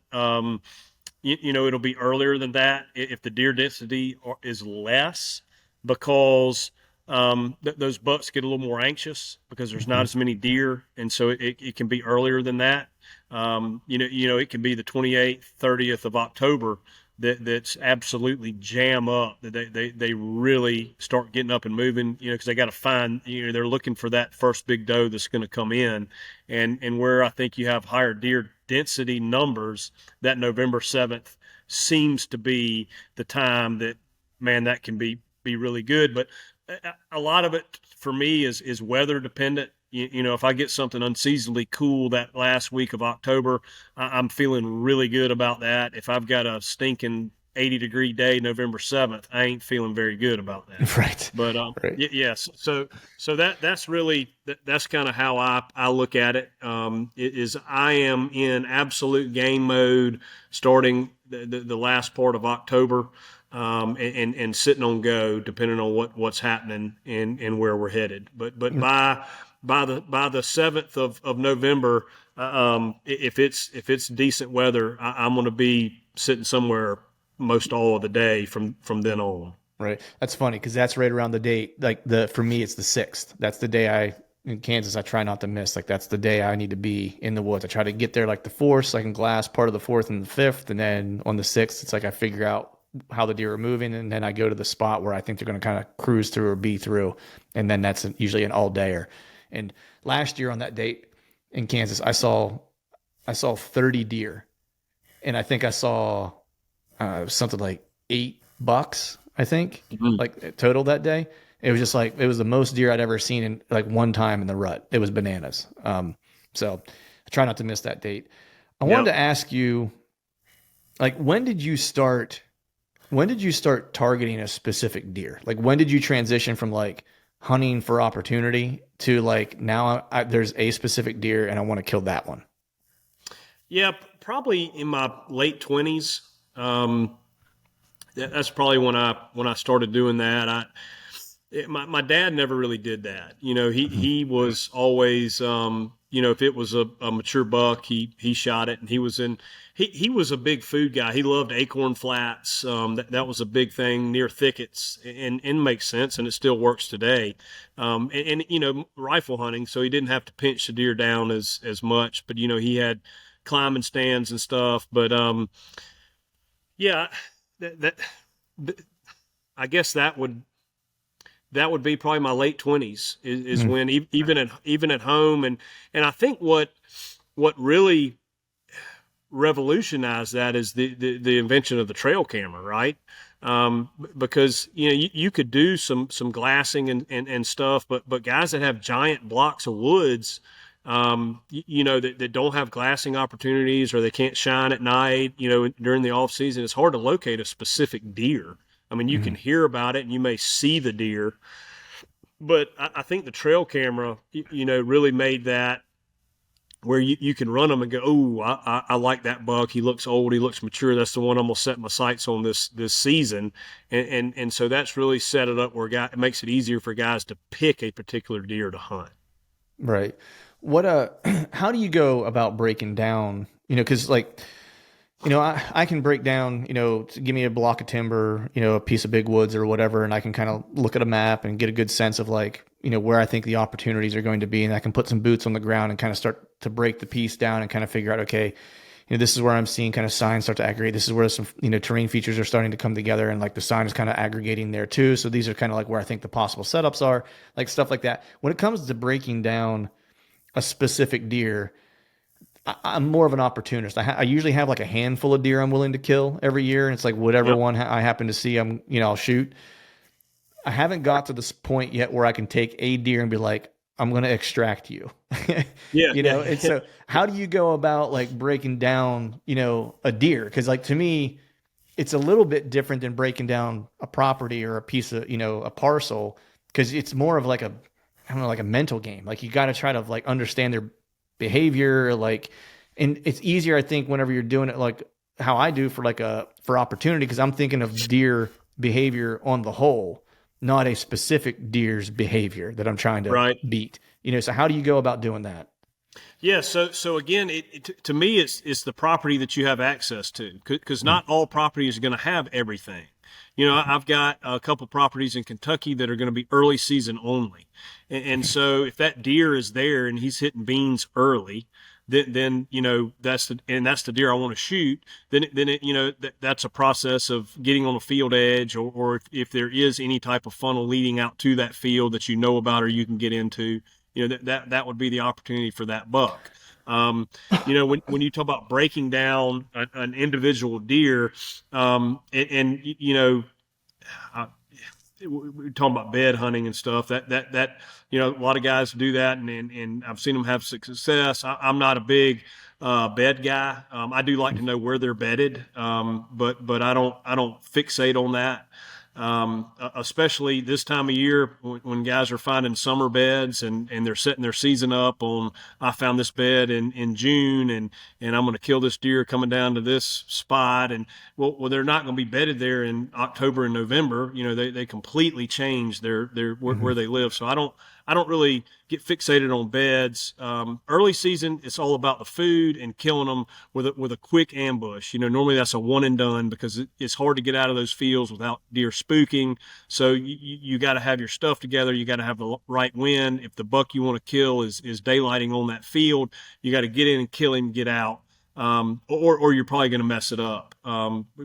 it'll be earlier than that if the deer density is less because those bucks get a little more anxious because there's not as many deer. And so it can be earlier than that. It can be the 28th, 30th of October that's absolutely jam up. They really start getting up and moving, because they got to find, they're looking for that first big doe that's going to come in. And where I think you have higher deer density numbers, that November 7th seems to be the time that, man, that can be really good. But a lot of it for me is weather dependent. If I get something unseasonably cool that last week of October, I'm feeling really good about that. If I've got a stinking 80-degree day, November 7th, I ain't feeling very good about that. Right. But right. Yes. So that's really that's kind of how I look at it. I am in absolute game mode starting the last part of October. And sitting on go depending on what's happening and where we're headed. But by the 7th of November, if it's decent weather, I'm going to be sitting somewhere most all of the day from then on. Right. That's funny because that's right around the date. Like for me, it's the 6th. That's the day in Kansas, I try not to miss. Like that's the day I need to be in the woods. I try to get there like the 4th, so I can glass part of the 4th and the 5th. And then on the 6th, it's like I figure out how the deer are moving, and then I go to the spot where I think they're going to kind of cruise through or be through, and then that's usually an all-dayer. And last year on that date in Kansas, I saw 30 deer, and I think I saw something like 8 bucks, I think, like total that day. It was just like it was the most deer I'd ever seen in like one time in the rut. It was bananas. So I try not to miss that date. I wanted to ask you, like, when did you start targeting a specific deer? Like, when did you transition from like hunting for opportunity to like now there's a specific deer and I want to kill that one? Yeah, probably in my late 20s. That's probably when I started doing that. My dad never really did that. He was always, if it was a mature buck, he shot it, and he was a big food guy. He loved acorn flats. That was a big thing near thickets, and makes sense, and it still works today. Rifle hunting, so he didn't have to pinch the deer down as much, but he had climbing stands and stuff. But I guess that would be probably my late 20s is when even at home. And I think what really revolutionized that is the invention of the trail camera, right? Because you could do some glassing and stuff, but guys that have giant blocks of woods, that don't have glassing opportunities or they can't shine at night, during the off season, it's hard to locate a specific deer. I mean, you can hear about it and you may see the deer, but I think the trail camera, really made that where you can run them and go, oh, I like that buck. He looks old. He looks mature. That's the one I'm gonna set my sights on this season. And so that's really set it up where it makes it easier for guys to pick a particular deer to hunt. Right. What how do you go about breaking down, because like, I can break down, to give me a block of timber, a piece of big woods or whatever, and I can kind of look at a map and get a good sense of like, where I think the opportunities are going to be. And I can put some boots on the ground and kind of start to break the piece down and kind of figure out, okay, this is where I'm seeing kind of signs start to aggregate. This is where some, terrain features are starting to come together, and like the sign is kind of aggregating there too. So these are kind of like where I think the possible setups are, like stuff like that. When it comes to breaking down a specific deer, I'm more of an opportunist. I usually have like a handful of deer I'm willing to kill every year, and it's like whatever Yep. one I happen to see, I'll shoot. I haven't got to this point yet where I can take a deer and be like, I'm going to extract you. Yeah. Yeah. And so how do you go about like breaking down, a deer? Because like to me, it's a little bit different than breaking down a property or a piece of, a parcel, because it's more of like I don't know, like a mental game. Like you got to try to like understand their behavior, like, and it's easier, I think, whenever you're doing it like how I do for opportunity, because I'm thinking of deer behavior on the whole, not a specific deer's behavior that I'm trying to Right. beat. So how do you go about doing that? Yeah, so again, to me, it's the property that you have access to, because not all properties are going to have everything. I've got a couple properties in Kentucky that are going to be early season only, and so if that deer is there and he's hitting beans early, then that's the deer I want to shoot. Then that's a process of getting on a field edge, or if there is any type of funnel leading out to that field that you know about or you can get into. That would be the opportunity for that buck. When you talk about breaking down an individual deer, uh, we're talking about bed hunting and stuff. That a lot of guys do that, and I've seen them have success. I'm not a big bed guy. I do like to know where they're bedded, but I don't fixate on that. Especially this time of year when guys are finding summer beds and they're setting their season up on, I found this bed in June and I'm going to kill this deer coming down to this spot. And well, they're not going to be bedded there in October and November. They completely change their where they live. So I don't really get fixated on beds. Early season, it's all about the food and killing them with a quick ambush. Normally that's a one and done because it's hard to get out of those fields without deer spooking. So you got to have your stuff together. You got to have the right wind. If the buck you want to kill is daylighting on that field, you got to get in and kill him, get out. Or you're probably going to mess it up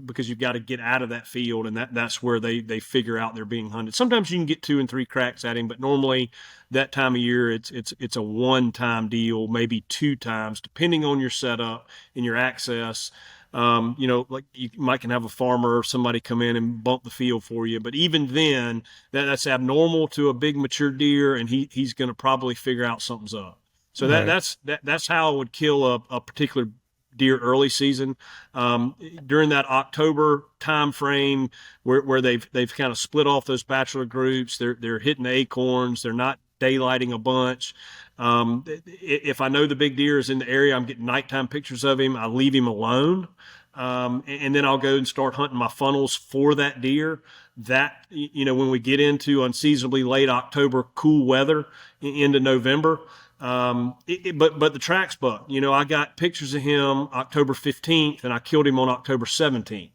because you've got to get out of that field, and that's where they figure out they're being hunted. Sometimes you can get 2 and 3 cracks at him, but normally that time of year it's a one-time deal, maybe 2 times, depending on your setup and your access. Like you might can have a farmer or somebody come in and bump the field for you, but even then, that's abnormal to a big mature deer, and he's going to probably figure out something's up. So Right. that's how I would kill a particular deer early season. During that October time frame where they've kind of split off those bachelor groups, they're hitting the acorns, they're not daylighting a bunch. If I know the big deer is in the area, I'm getting nighttime pictures of him, I leave him alone. And then I'll go and start hunting my funnels for that deer. That, when we get into unseasonably late October, cool weather into November, but the tracks buck, I got pictures of him October 15th and I killed him on October 17th.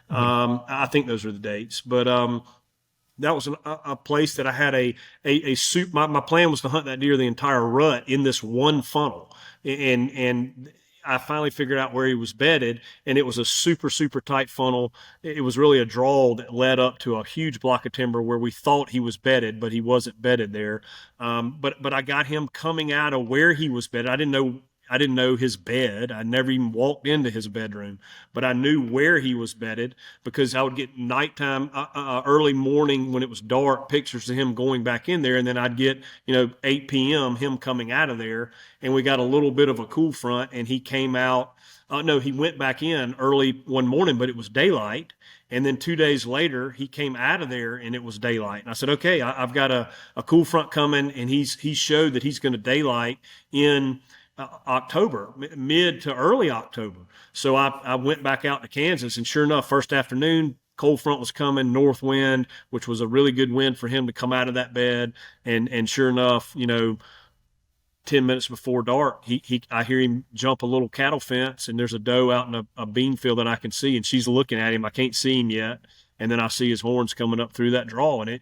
I think those are the dates, but, that was a place that I had a soup. My plan was to hunt that deer the entire rut in this one funnel. And I finally figured out where he was bedded, and it was a super, super tight funnel. It was really a draw that led up to a huge block of timber where we thought he was bedded, but he wasn't bedded there. But I got him coming out of where he was bedded. I didn't know. I didn't know his bed. I never even walked into his bedroom, but I knew where he was bedded because I would get nighttime, early morning when it was dark, pictures of him going back in there. And then I'd get, 8 p.m. him coming out of there. And we got a little bit of a cool front and he came out. No, he went back in early one morning, but it was daylight. And then 2 days later, he came out of there and it was daylight. And I said, okay, I've got a cool front coming. And he showed that he's going to daylight in October, mid to early October. So I went back out to Kansas, and sure enough, first afternoon, cold front was coming, north wind, which was a really good wind for him to come out of that bed. And sure enough, 10 minutes before dark, I hear him jump a little cattle fence, and there's a doe out in a bean field that I can see, and she's looking at him. I can't see him yet. And then I see his horns coming up through that draw. And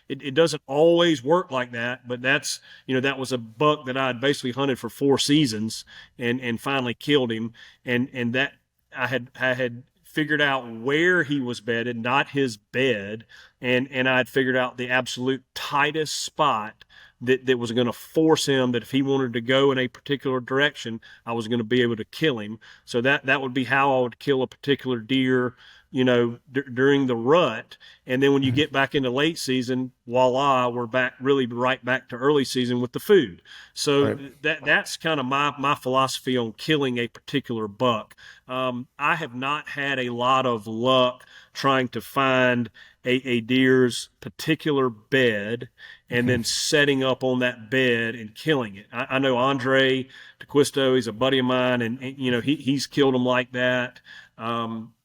it doesn't always work like that, but that's, that was a buck that I had basically hunted for 4 seasons and finally killed him. And that I had figured out where he was bedded, not his bed. And I had figured out the absolute tightest spot that was going to force him, that if he wanted to go in a particular direction, I was going to be able to kill him. So that would be how I would kill a particular deer, during the rut. And then when you get back into late season, voila, we're back, really right back to early season with the food. So right. That's kind of my philosophy on killing a particular buck. I have not had a lot of luck trying to find a deer's particular bed and then setting up on that bed and killing it. I know Andre DeQuisto, he's a buddy of mine, and he's killed them like that.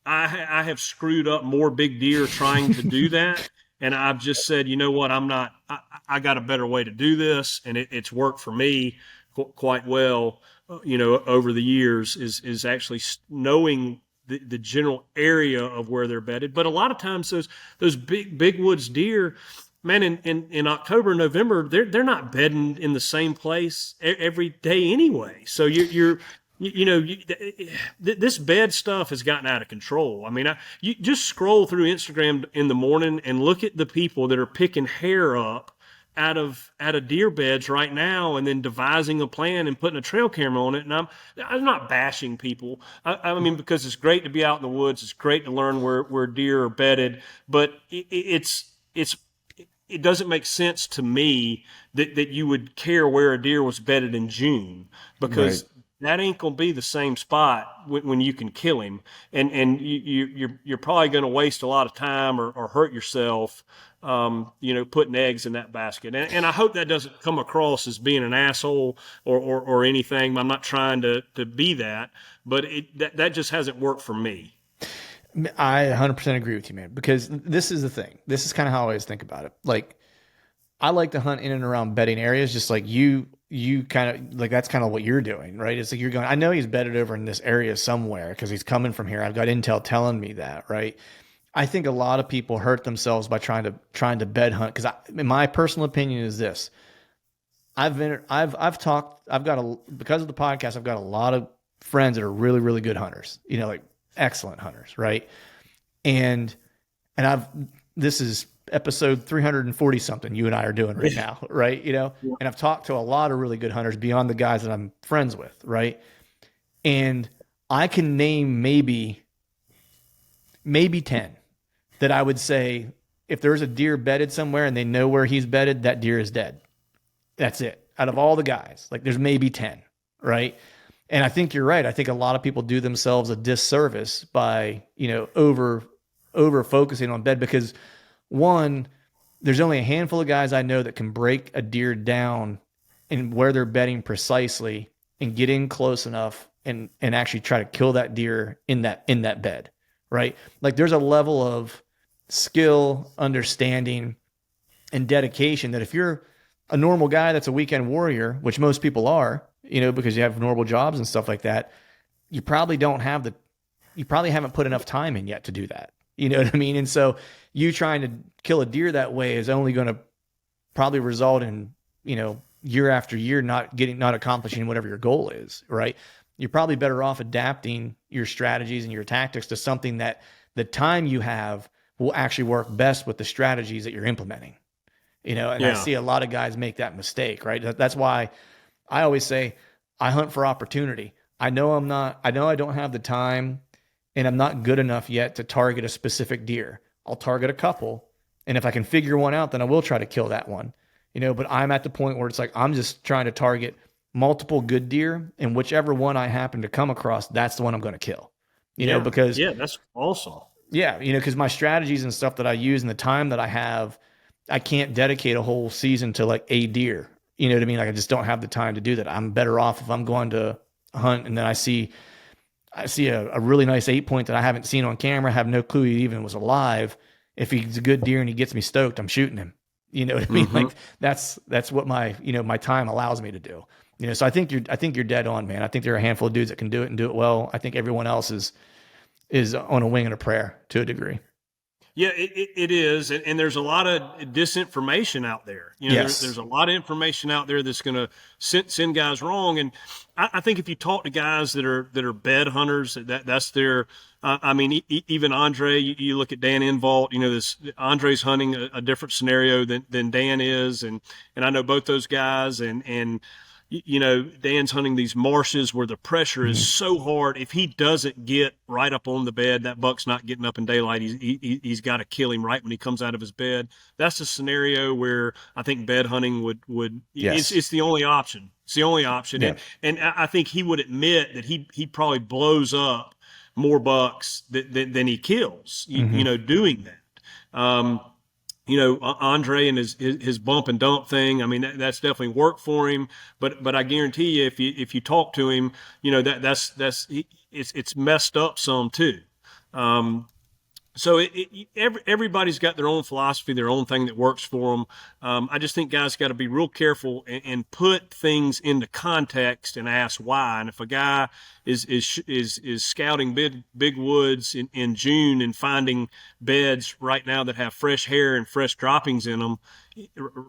I have screwed up more big deer trying to do that. And I've just said, you know what, I got a better way to do this. And it's worked for me quite well, over the years, is actually knowing the general area of where they're bedded. But a lot of times those big woods deer, man, in October, November, they're not bedding in the same place every day anyway. So this bed stuff has gotten out of control. I mean, you just scroll through Instagram in the morning and look at the people that are picking hair up out of deer beds right now and then devising a plan and putting a trail camera on it. And I'm not bashing people. I mean, because it's great to be out in the woods. It's great to learn where deer are bedded, but it doesn't make sense to me that you would care where a deer was bedded in June, because that ain't gonna be the same spot when you can kill him, and you're probably gonna waste a lot of time or hurt yourself, putting eggs in that basket. And I hope that doesn't come across as being an asshole or anything. I'm not trying to be that, but that just hasn't worked for me. I 100% agree with you, man, because this is the thing. This is kind of how I always think about it. Like, I like to hunt in and around bedding areas, just like you kind of like, that's kind of what you're doing, right? It's like you're going, I know he's bedded over in this area somewhere because he's coming from here. I've got intel telling me that, right? I think a lot of people hurt themselves by trying to bed hunt. Because my personal opinion is this: because of the podcast, I've got a lot of friends that are really, really good hunters. Like excellent hunters, right? And this is episode 340 something you and I are doing right now, right? And I've talked to a lot of really good hunters beyond the guys that I'm friends with, right? And I can name maybe 10 that I would say, if there's a deer bedded somewhere and they know where he's bedded, that deer is dead. That's it. Out of all the guys, like, there's maybe 10, right? And I think you're right. I think a lot of people do themselves a disservice by, over focusing on bed, because one, there's only a handful of guys I know that can break a deer down and where they're bedding precisely and get in close enough and actually try to kill that deer in that bed, right? Like, there's a level of skill, understanding, and dedication that if you're a normal guy that's a weekend warrior, which most people are, because you have normal jobs and stuff like that, you probably haven't put enough time in yet to do that. You know what I mean? And so you trying to kill a deer that way is only going to probably result in, year after year, not accomplishing whatever your goal is, right? You're probably better off adapting your strategies and your tactics to something that the time you have will actually work best with the strategies that you're implementing, I see a lot of guys make that mistake, right? That's why I always say, I hunt for opportunity. I know I know I don't have the time and I'm not good enough yet to target a specific deer. I'll target a couple. And if I can figure one out, then I will try to kill that one. But I'm at the point where it's like, I'm just trying to target multiple good deer, and whichever one I happen to come across, that's the one I'm going to kill. Because yeah, that's awesome. yeah, because my strategies and stuff that I use and the time that I have, I can't dedicate a whole season to like a deer. You know what I mean? Like I just don't have the time to do that. I'm better off if I'm going to hunt and then I see a really nice 8-point that I haven't seen on camera, have no clue he even was alive. If he's a good deer and he gets me stoked, I'm shooting him. You know what I mean? Mm-hmm. Like that's what my, my time allows me to do. So I think you're dead on, man. I think there are a handful of dudes that can do it and do it well. I think everyone else is on a wing and a prayer to a degree. Yeah, it is. And there's a lot of disinformation out there. Yes. There's a lot of information out there that's going to send guys wrong. And I think if you talk to guys that are bed hunters, that's their, even Andre, you look at Dan Invault, this Andre's hunting a different scenario than Dan is. And I know both those guys and Dan's hunting these marshes where the pressure is so hard. If he doesn't get right up on the bed, that buck's not getting up in daylight. He's got to kill him right when he comes out of his bed. That's a scenario where I think bed hunting would yes. It's the only option. It's the only option. Yeah. And I think he would admit that he probably blows up more bucks than he kills, doing that. Andre and his bump and dump thing. I mean, that's definitely worked for him. But I guarantee you, if you talk to him, it's messed up some too. So everybody's got their own philosophy, their own thing that works for them. I just think guys got to be real careful and put things into context and ask why. And if a guy is scouting big woods in June and finding beds right now that have fresh hair and fresh droppings in them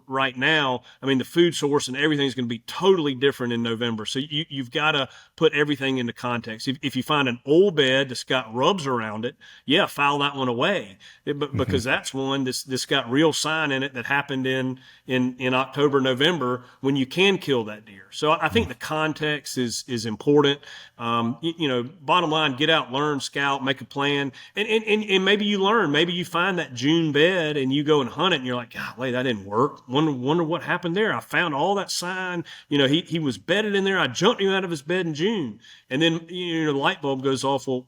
right now, I mean, the food source and everything's going to be totally different in November. So you've got to put everything into context. If you find an old bed that's got rubs around it, yeah, file that one away, because that's one that's got real sign in it that happened in October, November, when you can kill that deer. So I think the context is important. Bottom line, get out, learn, scout, make a plan, and maybe you learn. Maybe you find that June bed and you go and hunt it, and you're like, golly, that didn't work. Wonder what happened there. I found all that sign. He was bedded in there. I jumped him out of his bed in June, and then the light bulb goes off. Well,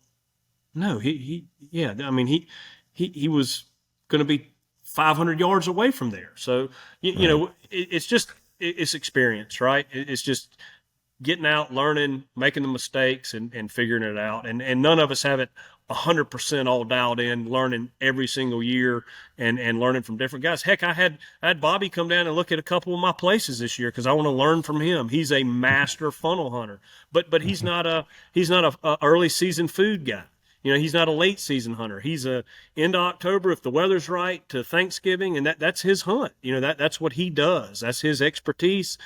no, he was going to be 500 yards away from there. So it's experience, right? It's just getting out, learning, making the mistakes, and figuring it out. And none of us have it 100% all dialed in, learning every single year and learning from different guys. Heck, I had Bobby come down and look at a couple of my places this year because I want to learn from him. He's a master funnel hunter, but he's not a early season food guy. He's not a late season hunter. He's a end of October if the weather's right to Thanksgiving, and that's his hunt. That's what he does. That's his expertise.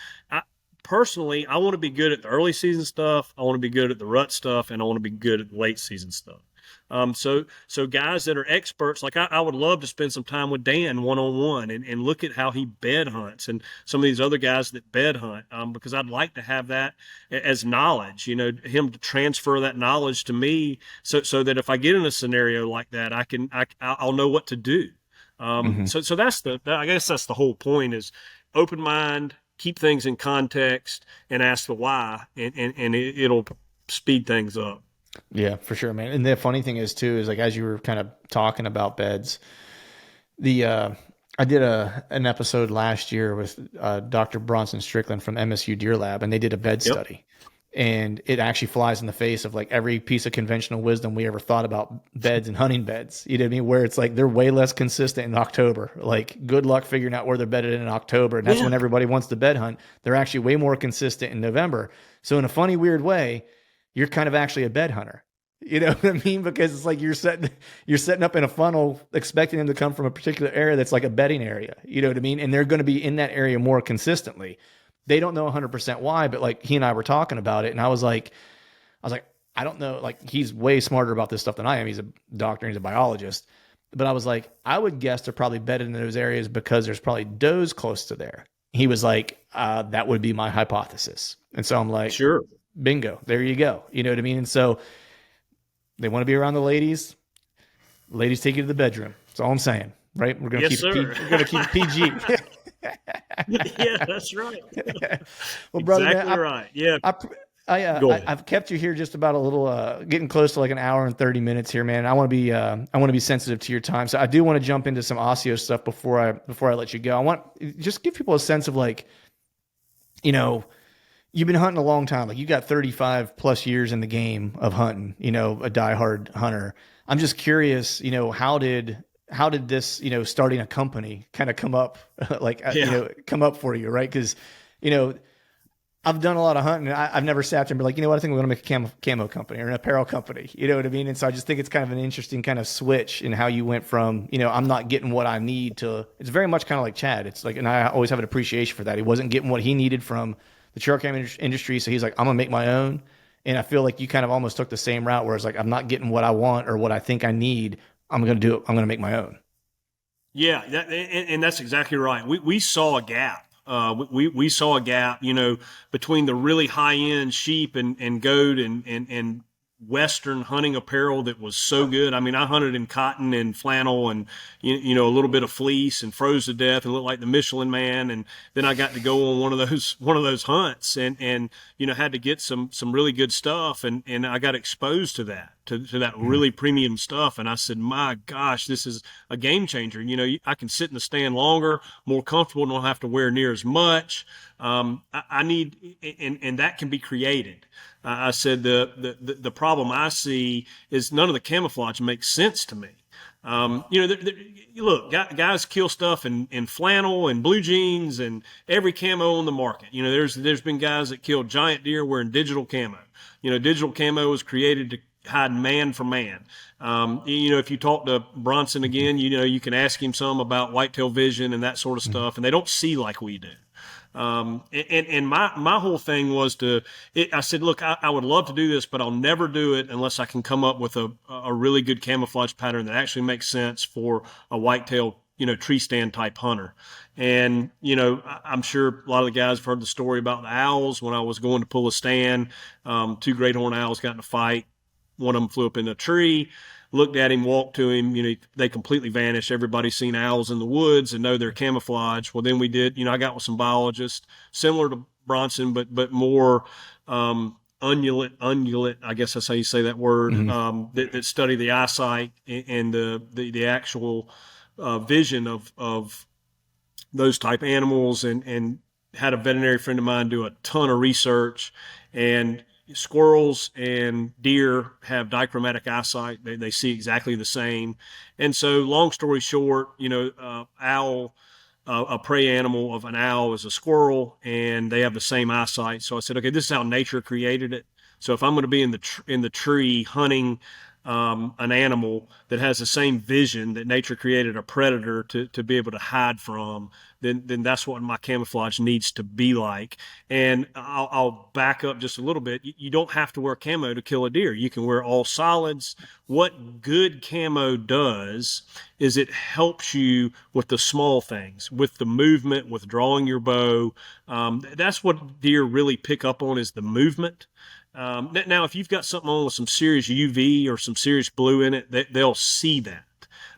Personally, I want to be good at the early season stuff. I want to be good at the rut stuff, and I want to be good at the late season stuff. So guys that are experts, like I would love to spend some time with Dan one-on-one and look at how he bed hunts and some of these other guys that bed hunt, because I'd like to have that as knowledge, him to transfer that knowledge to me so that if I get in a scenario like that, I'll know what to do. So I guess that's the whole point, is open mind, keep things in context, and ask the why, and it'll speed things up. Yeah, for sure, man. And the funny thing is too, is like, as you were kind of talking about beds, I did an episode last year with Dr. Bronson Strickland from MSU Deer Lab, and they did a bed study. And it actually flies in the face of like every piece of conventional wisdom we ever thought about beds and hunting beds. You know what I mean? Where it's like they're way less consistent in October. Like, good luck figuring out where they're bedded in October. And that's when everybody wants to bed hunt. They're actually way more consistent in November. So in a funny, weird way, you're kind of actually a bed hunter. You know what I mean? Because it's like you're setting up in a funnel, expecting them to come from a particular area that's like a bedding area. You know what I mean? And they're going to be in that area more consistently. They don't know 100% why, but like he and I were talking about it, and I was like, I don't know. Like, he's way smarter about this stuff than I am. He's a doctor, he's a biologist. But I was like, I would guess they're probably bedded in those areas because there's probably does close to there. He was like, that would be my hypothesis. And so I'm like, Sure. bingo, there you go. You know what I mean? And so they want to be around the ladies. Ladies take you to the bedroom. That's all I'm saying, right? We're gonna Yes, keep it sir. We're gonna keep it PG. Yeah, that's right. Well, brother, man, Exactly right. Yeah. I, Go ahead. I've kept you here just about a little, getting close to like an hour and 30 minutes here, man. I want to be sensitive to your time. So I do want to jump into some Osseo stuff before I let you go. I want just give people a sense of like, you know, you've been hunting a long time. Like you got 35 plus years in the game of hunting, a diehard hunter. I'm just curious, how did this, starting a company kind of come up, like, Yeah. come up for you, right? Because, you know, I've done a lot of hunting. And I've never sat there and be like, you know what, I think we're going to make a camo company or an apparel company. You know what I mean? And so I just think it's kind of an interesting kind of switch in how you went from, I'm not getting what I need to, it's very much kind of like Chad. It's like, and I always have an appreciation for that. He wasn't getting what he needed from the trail cam industry. So he's like, I'm going to make my own. And I feel like you kind of almost took the same route where it's like, I'm not getting what I want or what I think I need. I'm going to do it. I'm going to make my own. Yeah, and that's exactly right. We saw a gap. We saw a gap, between the really high end sheep and goat and Western hunting apparel that was so good. I mean, I hunted in cotton and flannel and a little bit of fleece and froze to death and looked like the Michelin Man. And then I got to go on one of those hunts and had to get some really good stuff and I got exposed to that. To that really premium stuff. And I said, my gosh, this is a game changer. I can sit in the stand longer, more comfortable, don't have to wear near as much. I need, and that can be created. I said, the problem I see is none of the camouflage makes sense to me. Look, guys kill stuff in flannel and blue jeans and every camo on the market. There's been guys that killed giant deer wearing digital camo. Digital camo was created to hide man for man. If you talk to Bronson again, you can ask him some about whitetail vision and that sort of stuff, and they don't see like we do. And my whole thing was I said, look, I would love to do this, but I'll never do it unless I can come up with a really good camouflage pattern that actually makes sense for a whitetail, tree stand type hunter. And, I'm sure a lot of the guys have heard the story about the owls. When I was going to pull a stand, two great horned owls got in a fight. One of them flew up in a tree, looked at him, walked to him. They completely vanished. Everybody's seen owls in the woods and know they're camouflage. Well, then we did, I got with some biologists similar to Bronson, but more, ungulate, I guess that's how you say that word, that study the eyesight and the actual, vision of those type animals and had a veterinary friend of mine do a ton of research. And squirrels and deer have dichromatic eyesight. They see exactly the same. And so long story short, owl, a prey animal of an owl is a squirrel and they have the same eyesight. So I said, okay, this is how nature created it. So if I'm going to be in the tree hunting an animal that has the same vision that nature created a predator to be able to hide from, then that's what my camouflage needs to be like. And I'll back up just a little bit. You don't have to wear camo to kill a deer. You can wear all solids. What good camo does is it helps you with the small things, with the movement, with drawing your bow. That's what deer really pick up on is the movement. Now, if you've got something on with some serious UV or some serious blue in it, they'll see that.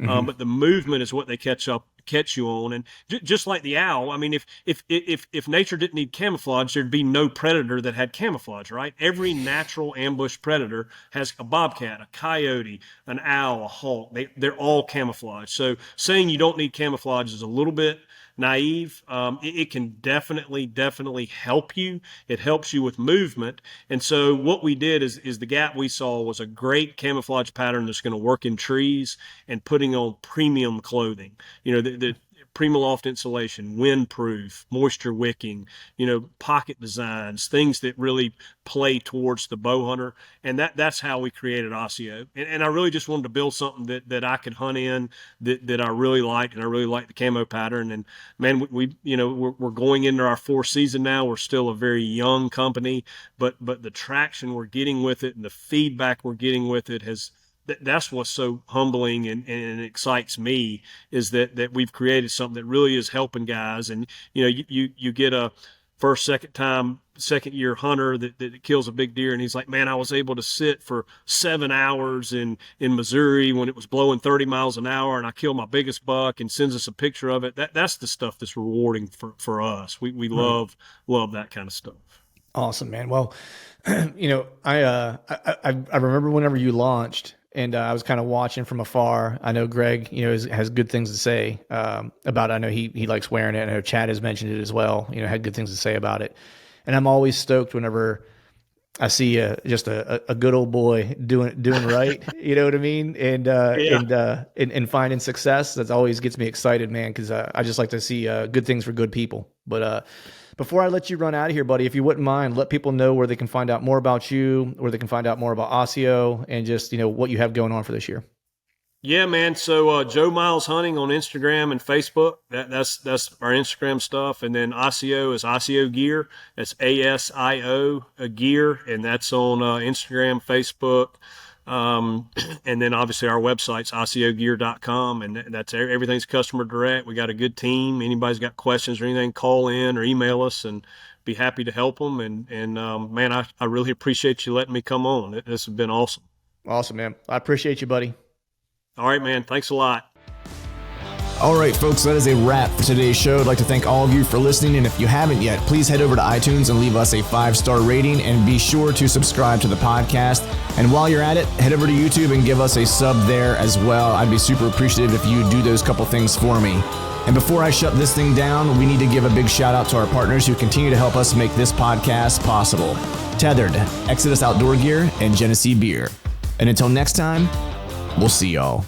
But the movement is what they catch you on. And just like the owl, I mean, if nature didn't need camouflage, there'd be no predator that had camouflage, right? Every natural ambush predator has a bobcat, a coyote, an owl, a hawk. They're all camouflage. So saying you don't need camouflage is a little bit naive. It can definitely help you. It helps you with movement. And so what we did is the gap we saw was a great camouflage pattern that's going to work in trees and putting on premium clothing. The Primaloft insulation, windproof, moisture wicking, pocket designs, things that really play towards the bow hunter. And that's how we created Osseo. And I really just wanted to build something that I could hunt in that I really liked. And I really liked the camo pattern. And man, we're going into our fourth season now. We're still a very young company, but the traction we're getting with it and the feedback we're getting with it that's what's so humbling and excites me, is that we've created something that really is helping guys. And, you get a second year hunter that kills a big deer, and he's like, man, I was able to sit for 7 hours in Missouri when it was blowing 30 miles an hour, and I killed my biggest buck, and sends us a picture of it. That's the stuff that's rewarding for us. We love that kind of stuff. Awesome, man. Well, I remember whenever you launched, and I was kind of watching from afar. I know Greg, has good things to say about it. I know he likes wearing it. I know Chad has mentioned it as well. Had good things to say about it. And I'm always stoked whenever I see just a good old boy doing right. You know what I mean? And finding success. That always gets me excited, man, because I just like to see good things for good people. But before I let you run out of here, buddy, if you wouldn't mind, let people know where they can find out more about you, where they can find out more about Osseo, and just what you have going on for this year. Yeah, man. So Joe Miles Hunting on Instagram and Facebook. That's our Instagram stuff. And then Osseo is Osseo Gear. That's ASIO Gear, and that's on Instagram, Facebook. And then obviously our website's OsseoGear.com, and that's everything's customer direct. We got a good team. Anybody's got questions or anything, call in or email us, and be happy to help them. And man, I really appreciate you letting me come on. This has been awesome. Awesome, man. I appreciate you, buddy. All right, man. Thanks a lot. All right, folks, that is a wrap for today's show. I'd like to thank all of you for listening, and if you haven't yet, please head over to iTunes and leave us a 5-star rating, and be sure to subscribe to the podcast. And while you're at it, head over to YouTube and give us a sub there as well. I'd be super appreciative if you do those couple things for me. And before I shut this thing down, we need to give a big shout out to our partners who continue to help us make this podcast possible: Tethrd, Exodus Outdoor Gear, and Genesee Beer. And until next time, we'll see y'all.